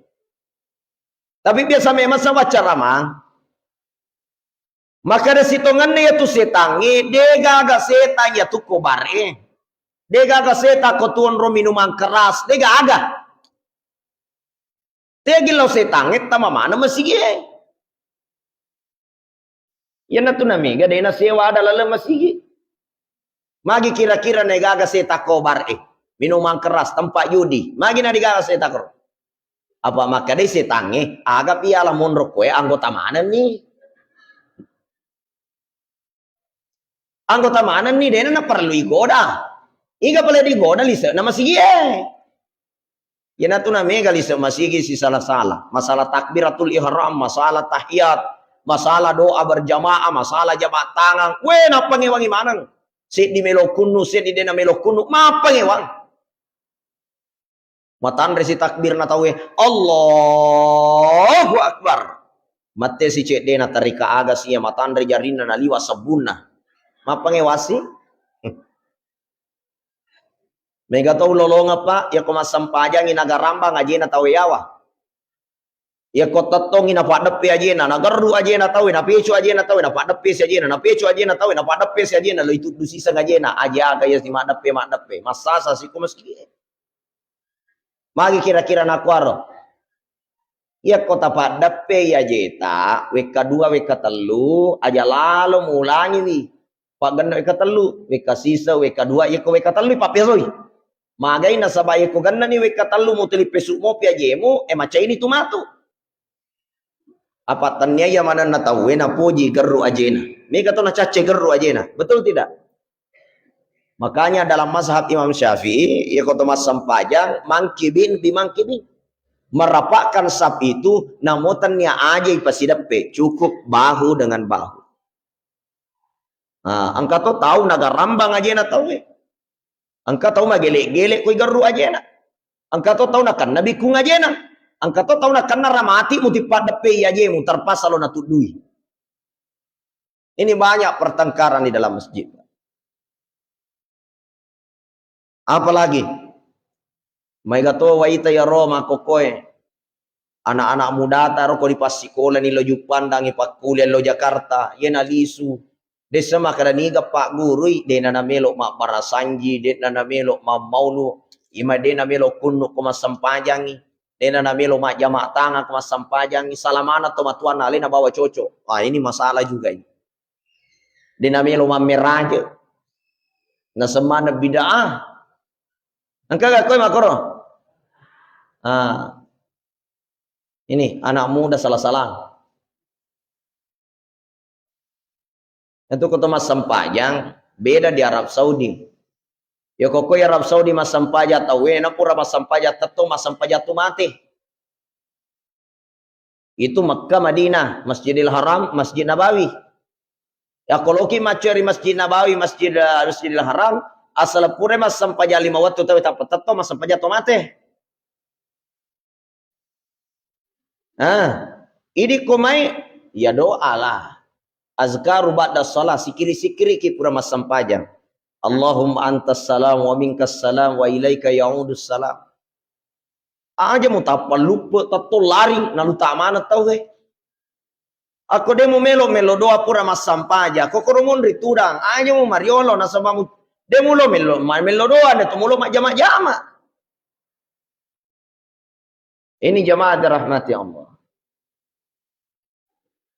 tapi biasa memang sama ceramah maka ada sitongan ya tu setangi degaga setan ya tu kobare degaga setan kotuan ro minuman keras degaga Tegi lau setangit tama mana masigi ya natu namiga dena sewa ada lala masigi magi kira-kira negaga seta kobar minuman keras tempat judi magi na digaga seta kor apa maka dei setange aga piala monrok kue anggota mana nih anggota mana nih dena na perlu igoda iga pala digoda lisa na masigi Ya natu namanya kali masigi si salah-salah. Masalah takbiratul ihram, masalah tahiyat, masalah doa berjamaah, masalah jabat tangan. Weh napa ngewangi manang? Sit di melokunu, sit di dena melokunu, mapa ngewang? Matan resi takbir na tawe Allahu Akbar. Mate si cek dena tarika aga siya matan re jarina na liwa sabunna. Mapa ngewasi? Mega tau lolonga pak ya ko masampajang inagaramba ngajena tawe yawa ya ko tatong ina padepe ajena nagaru ajena tawe na pecu ajena tawe na padepe si ajena na pecu ajena tawe na padepe si ajena lo itu dusisa ngajena aja aga ya si madepe masasa si ko meski magi kira-kira nakwaro ya kota padepe ya jeta weka 2 weka 3 aja lalu mulangi wi Pak ganda weka telu, weka sisa, weka dua, ya ko weka telu papiroi. Magay na sabay ko ganda ni weka telu mo tili pesu mo piajemo, macam ini tumatu. Apa tanya ya mana na tahu na puji geru ajena. Mega to na cace geru ajena. Betul tidak? Makanya dalam mazhab Imam Syafi'i, ya kota mas sampajang, mangkibin bimangkibin. Merapakkan sap itu, namutannya aja pasti dapat cukup bahu dengan bahu. Nah, angka to tahu naga rambang aja na tahu. Angka tahu mah gelek-gelek koi garu aja na. Angka to tahu na kan nabi kung aja na. Angka to tahu na kan ramati muti padape aja mu terpas lo na tudui. Ini banyak pertengkaran di dalam masjid. Apalagi may gato waita ya Roma kokoy. Anak-anak muda taro ko di pasikola ni lo Jupandang ipakulian lo Jakarta. Yan alisu. Desa makadaniga Pak Gurui, de na namelo mak barasanji, de na namelo ma maulu, ima de na namelo kunno ko masampajangi, de na namelo mak jamak tangan ko masampajangi, salamana to matuan na na bawa coco. Ah ini masalah juga ini. De na namelo mameraja. Na semana bid'ah. Angka gak koy makoro. Ah. Ini anak muda salah-salah. Itu kota mas sampajang beda di Arab Saudi. Ya koko Arab Saudi mas sampaja tahu na pura mas sampaja teto mas sampaja tu mati. Itu Makkah Madinah, Masjidil Haram, Masjid Nabawi. Ya kalau ki macari Masjid Nabawi, Masjidil Haram, asal pura mas sampaja 5 waktu tapi tak teto mas sampaja tu mati. Ini komai ya doa lah. Azkaru ba'da shalah sikiri-sikiri ki pura mas sampajang. Allahumma antas salam wa minkas salam wa ilaika ya'udus salam. Aja mau tapa lupa tato lari nalu tak mana tahu Aku demo melo doa pura mas sampaja. Kokoromon ritudang aja mau mariolo nasabamu demo lo melo doa ne tumulo mak jama-jama. Ini jamaah dirahmati Allah.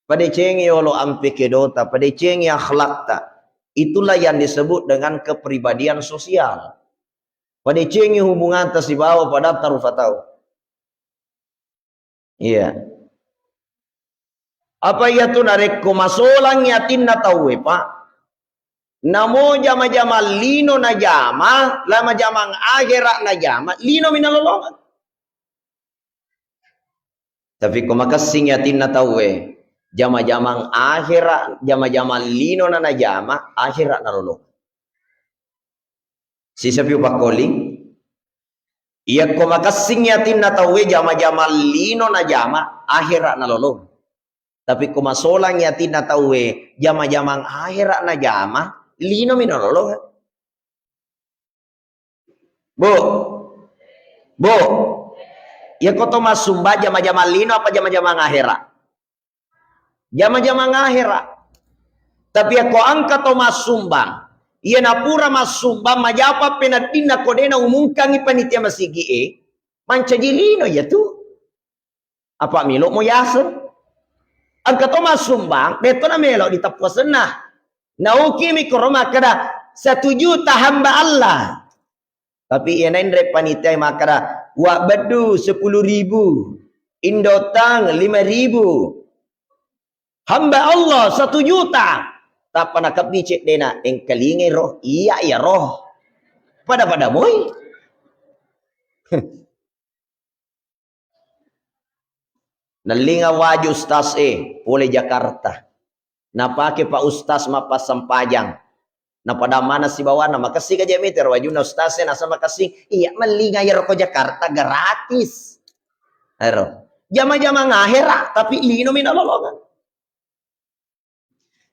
Pada cengi olo ampe kedota, pada cengi akhlak tak. Itulah yang disebut dengan kepribadian sosial. Pada cengi hubungan tersibawa pada tarufatau. Iya. Apa ya tu narek kumasolang yatin na tahu pak. Namo jama-jama lino na jama, lama jamang akhirat na jama, lino minalolongan. Tapi kumakasing yatin na tahu jama-jamang akhirat, jama-jama lino na jama, akhirat na lolo. Sisa piu pakoli. Iya ko makasing yatin na tawe jama-jama lino na jama, akhirat na lolo. Tapi ko masolang yatin na tawe jama-jamang akhirat na jama, lino min na lolo. Bu. Ya ko to masumba jama-jama lino apa jama-jama akhirat? Jama-jama akhirat. Tapi aku angkat to masumbang. Ia napura masumbang majapa penatina kodena umungkang ipanitia masigi mancajilino ya tu. Apa milo mo yasen? Angkat to masumbang beto na melo di tapwasenah. Nauki mi koroma kada 1 juta hamba Allah. Tapi ia nendre panitia makara wa bedu 10.000. Indotang 5.000. Hamba Allah 1 juta. Tak pernah kebicik dena. Engkelingi roh. Iya ya roh. Pada moy. Nalinga waju ustaz oleh Jakarta. Napake Pak Ustaz mapas sampajang. Na pada mana si bawa nama kasih kaja meter waju na ustaz na sama kasih. Iya melinga ya roko Jakarta gratis. Hero. Jama-jama ngahera tapi lino minalolongan.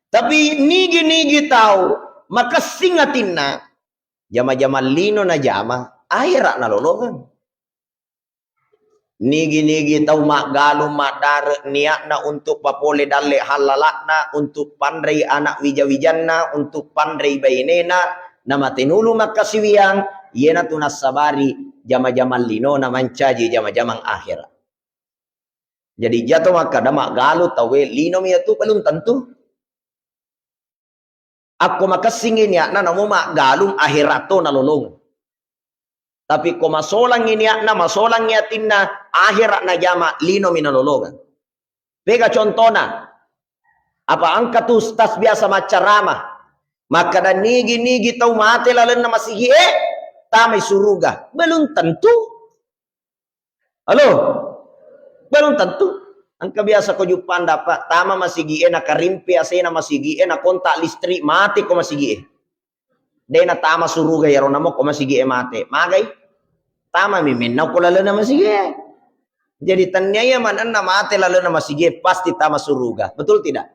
Tapi nigi tahu maka singatina jama-jama lino na jama akhirat na lolongan. Nigi tahu mak galu mak dar niatna untuk papole dalle halalakna untuk pandai anak wija-wijanna untuk pandai bainena nama tinulu makasiwiang yena tunas sabari jama-jama lino na mancaji jama-jama akhirat. Jadi jatuh maka mak galu tahu lino mi itu belum tentu. Ako makasingin ya na namuma galung akhirato nalulong. Tapi ko masolang ini na masolang yatin na akhirat na jama lino minalulungan. Pega contoh na. Apa angka tu tas biasa macarama. Maka dan nigi tau mati lalu na masigi tamay suruga. Belum tentu. Halo? Belum tentu. Ang kabiasa ko jupan dapat tama masigi na karimpi ase na masigi na kontak listrik mati ko masigi de na tama suruga yaro namo ko masigi mati magay tama miminaw ko lalo na masigi. Jadi tanyaya man na mati lalo na masigi pasti tama suruga, betul tidak?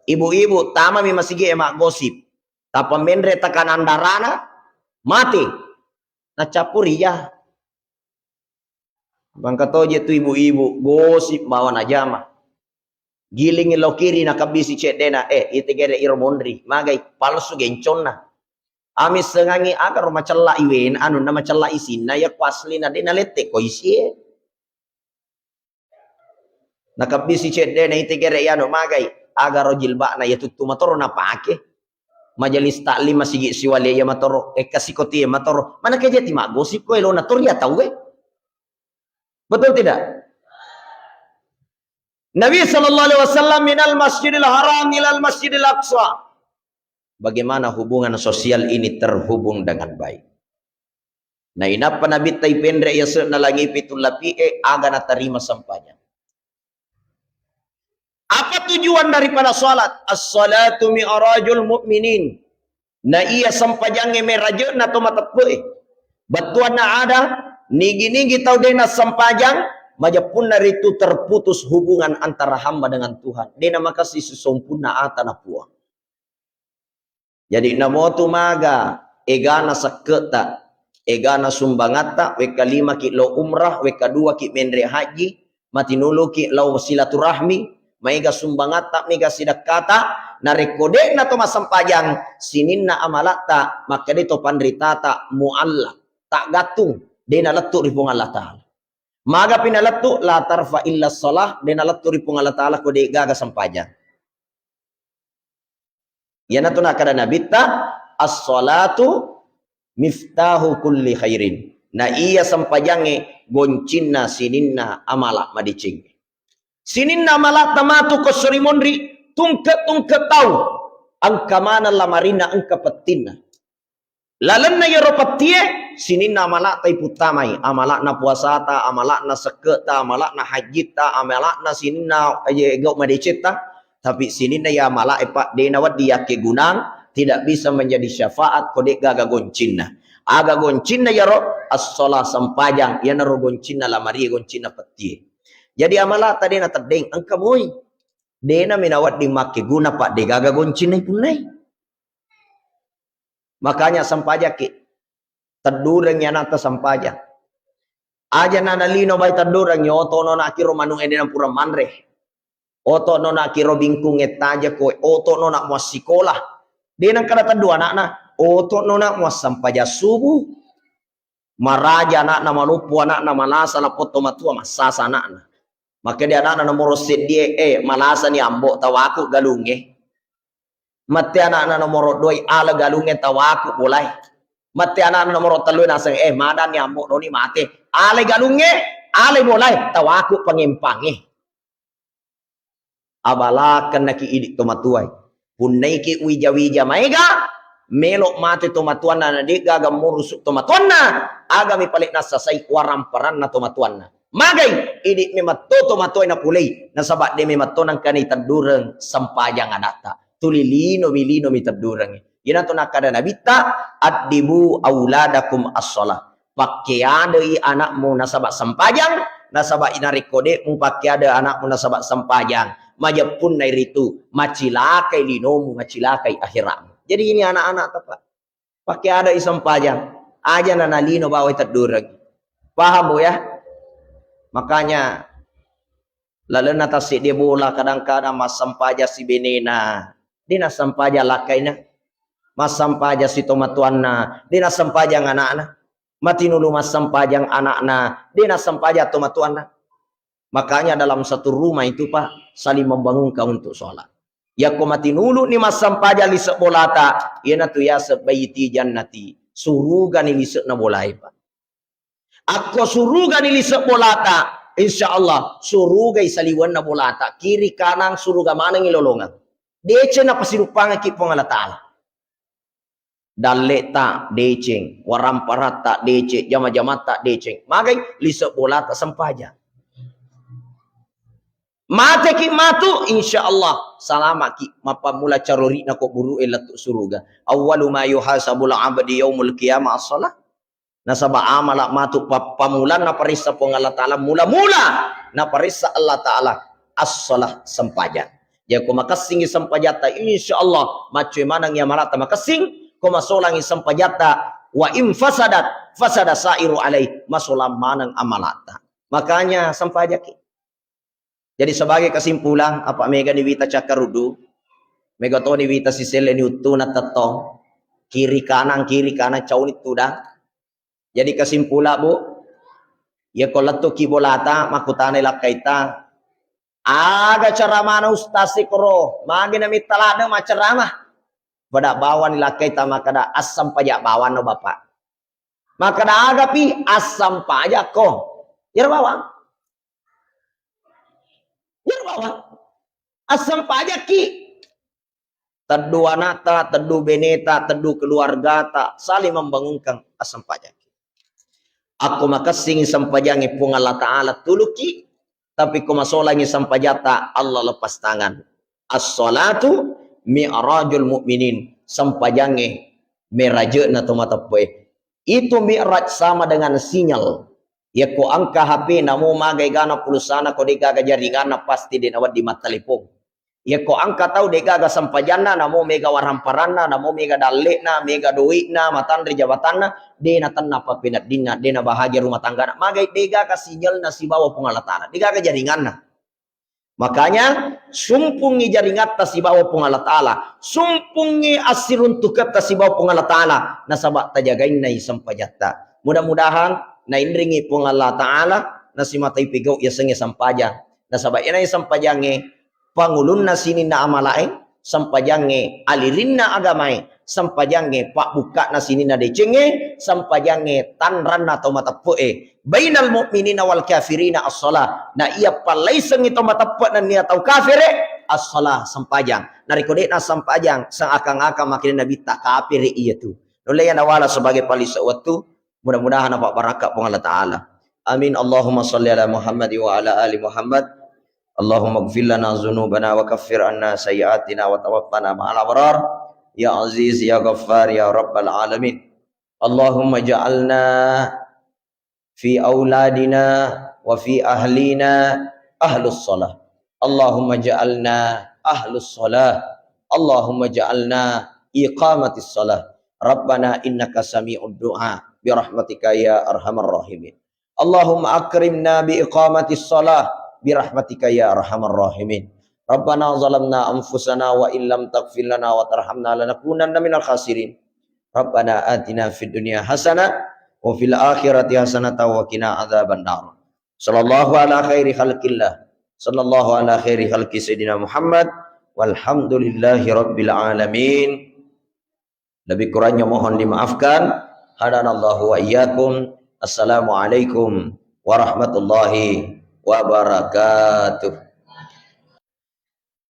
Ibu-ibu tama mi masigi mak gosip tapa menre takan andarana mati na capuri ya. Bang katoje tu ibu-ibu gosip bawa najama. Giling lo kiri na kabisi cedena itegere iromondri magai palsu genconna. Amis sengangi agar macella iwen anu na macella isina ya pasli na dena lete ko isi. Na kabisi cedena itegere yano magai agar jilba na ya tutu matoro na pake. Majelis taklim masigi siwali ya matoro kasikoti ya matoro. Mana keje ti magosip ko elo na torya tawe. Betul tidak? Nabi sallallahu alaihi wasallam minal Masjidil Haram ilal Masjidil Aqsa. Bagaimana hubungan sosial ini terhubung dengan baik. Nah, inapa Nabi tay pendre ya na langi pitul lapi aga na terima sampanya. Apa tujuan daripada salat? As-salatu mi'rajul mu'minin. Na iya sampajang merajo na tumatapwe. Batuan na ada nigi-nigi tau dena sampajang majapun dari itu terputus hubungan antara hamba dengan Tuhan. Dena makasih susompuna atana puang. Jadi namo tu maga egana saketa egana sumbangata weka 5 ki lo umrah weka 2 ki mendre haji matinulu ki lo silaturahmi maiga sumbangata mega sidakata narekode na to masampajang sininna amalata maka dito pandritata mualla tak gatung dena letu ripung Allah Ta'ala. Maga pinaletu la tarfa illa salah dena letu ripung Allah Ta'ala kode gaga sampaja. Yana tuna kada nabita as-salatu miftahu kulli khairin. Na iya sampajange goncinna sininna amala madicing. Sininna amala tamatu kosorimondri tungke tau angka mana lamarina angka petinna. Lalenna yaropatie sininna amala tai putamai amala na puasata amala na seketa amala na hajita amala na sininna ego madicita tapi sininna ya amala epa denawat dia ke gunang tidak bisa menjadi syafaat kode gaga goncinna aga goncinna yaro as-shalah sampajang ya naro goncinna lamari goncinna petie jadi amala tadi na terdeng angka boy dena minawat di make guna pak de gaga goncinna punai. Makanya sampaja ki tadurang yan ata sampaja. Aja na nalino bay tadurang yo oto no na kiro manung eden pura manre. Oto no na kiro bingkung etaja ko oto no na muas sikolah. Dia nang kada tadu anak na oto no na muas sampaja subuh. Maraja anak na malupu anak na malasa na poto matua masasa anak na. Maka dia anak na nomor sedie malasa ni ambo tawaku galunge. Mati anak na nomor 2 ala galunge tawaku boleh. Mati anak na nomor 3 nasang madan ni ambo noni mati. Ale galunge ale boleh tawaku pangimpangi. Abalakan naki idik tomatuai. Punai ki wija maiga melok mati tomatuan na di gaga murusuk tomatuan na aga mi palit na sasay waramparan na tomatuan na. Magay idik mi matto tomatuai na pulay nasabak de mi matto nang kanitan durang sampajang anata. Tulilino milino mi tadurang. Yan to nakada nabita addibu auladakum as-shalah. Pakyade anakmu nasabak sampajang, nasabak inarikode mu pakyade anakmu nasabak sampajang. Majapun na ritu macilakai linomu macilakai akhiratmu. Jadi ini anak-anak apa? Pakyade isampajang. Aja na nalino bawa tadurang. Paham bu ya? Makanya lalu natasi dia bola kadang-kadang mas sampaja si benena. Dina sampaja lakaina mas sampaja si tomatuanna dina sampaja anak-anak matinulu mas sampajang anakna dina sampaja tomatuanna. Makanya dalam satu rumah itu Pak saling membangunkan untuk sholat. Ya ko matinulu ni masampaja lisak bolata. Yana tu ya sebaiti jannati. Suruga ni lisak na bolai pa. Ako suruga ni lisak bolata. InsyaAllah suruga isaliwan na bolata. Kiri kanang suruga manang ilolongan. Dece na pasirupangan ki po nga ta'ala. Dalle tak deceng. Waramparat tak deceng. Jama-jama tak deceng. Magay lisak bolata sampaja. Mate ki matu insyaallah salamat ki mapamula carori na ko buru elatu suruga awwalu ma yuhasabul abdi yaumul qiyamah as-salah nasaba amala matu pamulan na parissa po Allah taala mula-mula na parissa Allah taala as-salah sampaja ya ko makasing sampajata insyaallah macu manang ya marata makasing ko masolang sampajata wa im fasada sairu alai masolam manang amalata makanya sampaja ki. Jadi sebagai kesimpulan, apa mega niwita cakarudu, mega to niwita si sele ni utu na tato, kiri kanan caunit tuda. Jadi kesimpulan bu, ya kolatu kibolata makutane lakaita, aga ceramah ustasi koro, magi na mitalada maceramah, pada bawan lakaita makada asam pajak bawan no bapak, makada aga pi asam pajak ko, ya bawang. Asam pajak ki teduh anata, teduh beneta, teduh keluarga tak saling membangunkan asam pajak. Aku makasing sampajangi pung Allah Ta'ala tuluki tapi ku masolangi sampajata Allah lepas tangan. As-salatu mi'rajul mu'minin sampajangi merajeuna tomatapoe. Itu mi'raj sama dengan sinyal. Ya ko angka HP namo magay gana pulsana ko dega jaringan na pasti dinawad di matalipong. Ya ko angka tahu dega ga sampajanna namo mega waramparanna namo mega dalekna mega duitna matandri jabatanna dena tanna papinat dinna dena bahagia rumah tangga magay dega ka sinyal na si bawa pengalatana dega ga jaringanna. Makanya sumpungi jaringat ta si bawa pengalatala sumpungi asirun tukat ta si bawa pengalatala nasabak tajagain na sampajatta. Mudah-mudahan na indringi pong Allah Ta'ala na si matay pigaw yasangi sampaja na sabay na sampajange pangulun na sinin na amalain sampajange alirin na agamay sampajange pakbuka na sinin na decenge sampajange tanran na tomatapo bainal mu'minina wal kafirina as-salah na iya palaisang ito matapo na niya tau kafire as-salah sampajang narikode na sampajang sang akang-akang makin nabi tak kafire iya tu nulay nawala sebagai palisa waktu. Mudah-mudahan dapat barakat pun Allah Ta'ala. Amin. Allahumma salli ala Muhammad wa ala ali Muhammad. Allahumma gfir lana zunubana wa kaffir anna sayyatina wa tawaffana ma'al abrar. Ya Aziz, Ya Ghaffar, Ya Rabbal Alamin. Allahumma ja'alna fi awladina wa fi ahlina ahlus salah. Allahumma ja'alna ahlus salah. Allahumma ja'alna iqamatis salah. Rabbana innaka sami'ud du'a. Birahmatika ya arhamar rahimin. Allahumma akrimna bi iqamatis salah birahmatika ya arhamar rahimin. Rabbana zalamna anfusana wa illam taghfir lana wa tarhamna lanakunanna minal khasirin. Rabbana atina fid dunya hasanah wa fil akhirati hasanah wa qina adzaban nar. Sallallahu ala khairi khalqillah. Sallallahu ala khairi khalqi sayidina Muhammad walhamdulillahi rabbil alamin. Lebih kurangnya mohon dimaafkan. Hadanallahu wa iyyakum. Assalamualaikum warahmatullahi wabarakatuh.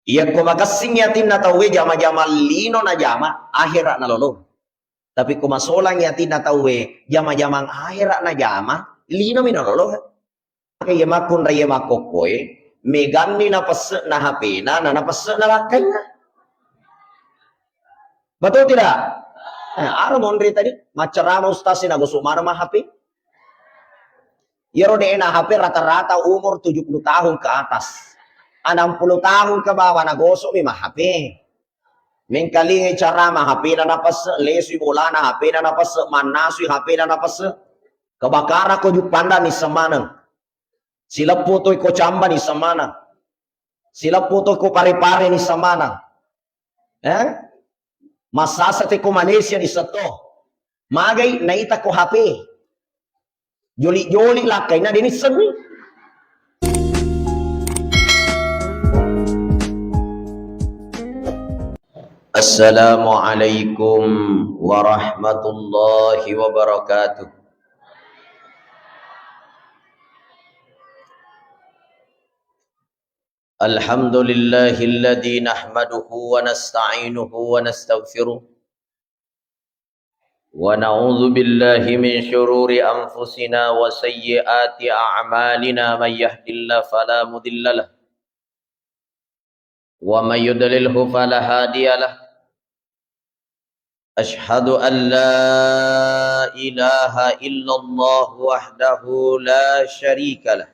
Iya ko makasing yatin na tawe jama-jama lino na jama akhirat na lolo. Tapi ko masolang yatin na tawe jama-jama akhirat na jama lino mino lolo. Kaya makun raya makokoy megani na pas na HP na pas na lakay na. Betul tidak? Ano mondri tadi macerama ustaz na gusto marama HP. Yero de na HP rata-rata umur 70 tahun ke atas. 60 tahun ke bawah na gosok mi HP. Mengkalingi carama HP na napas lesi bola na HP na napas manasui HP na napas kebakara ko jupanda ni samanang. Sila putoy ko chamba ni samanang. Sila putoy ko pare-pare ni samanang. Masasate ko Malaysia ni sato. Magay naita ko HP. Joli-joli lakay na dinisan. Assalamualaikum warahmatullahi wabarakatuh. Alhamdulillahilladzi nahmaduhu wa nasta'inuhu wa nastaghfiruh wa na'udzu billahi min syururi anfusina wa sayyiati a'malina may yahdihillahu fala mudhillalah wa may yudlilhu fala hadiyalah. Ashhadu an la ilaha illallah wahdahu la syarika lah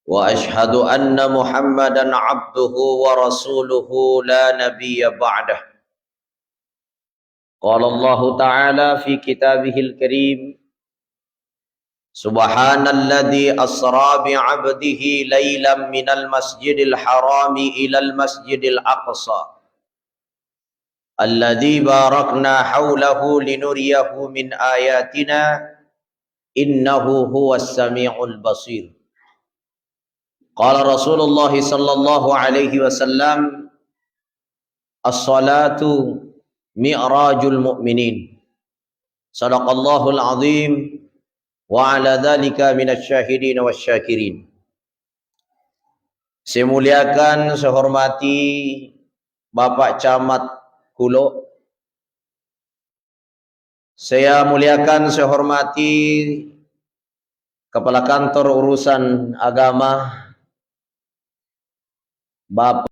wa ashhadu anna Muhammadan abduhu wa rasuluhu la nabiyya ba'dah. Qala Allah Ta'ala fi kitabihil karim, Subhanalladzi asra bi'abdihi laylan minal masjidil harami ilal masjidil aqsa alladzi barakna hawlahu linuriyahu min ayatina innahu huwas sami'ul basir. Qala Rasulullah sallallahu alaihi wasallam, as-salatu mi'rajul mu'minin. Sadaqallahul azim wa ala dzalika minasyahidin wasyakirin. Saya muliakan, saya hormati Bapak Camat Kulo. Saya muliakan, saya hormati Kepala Kantor Urusan Agama Bapak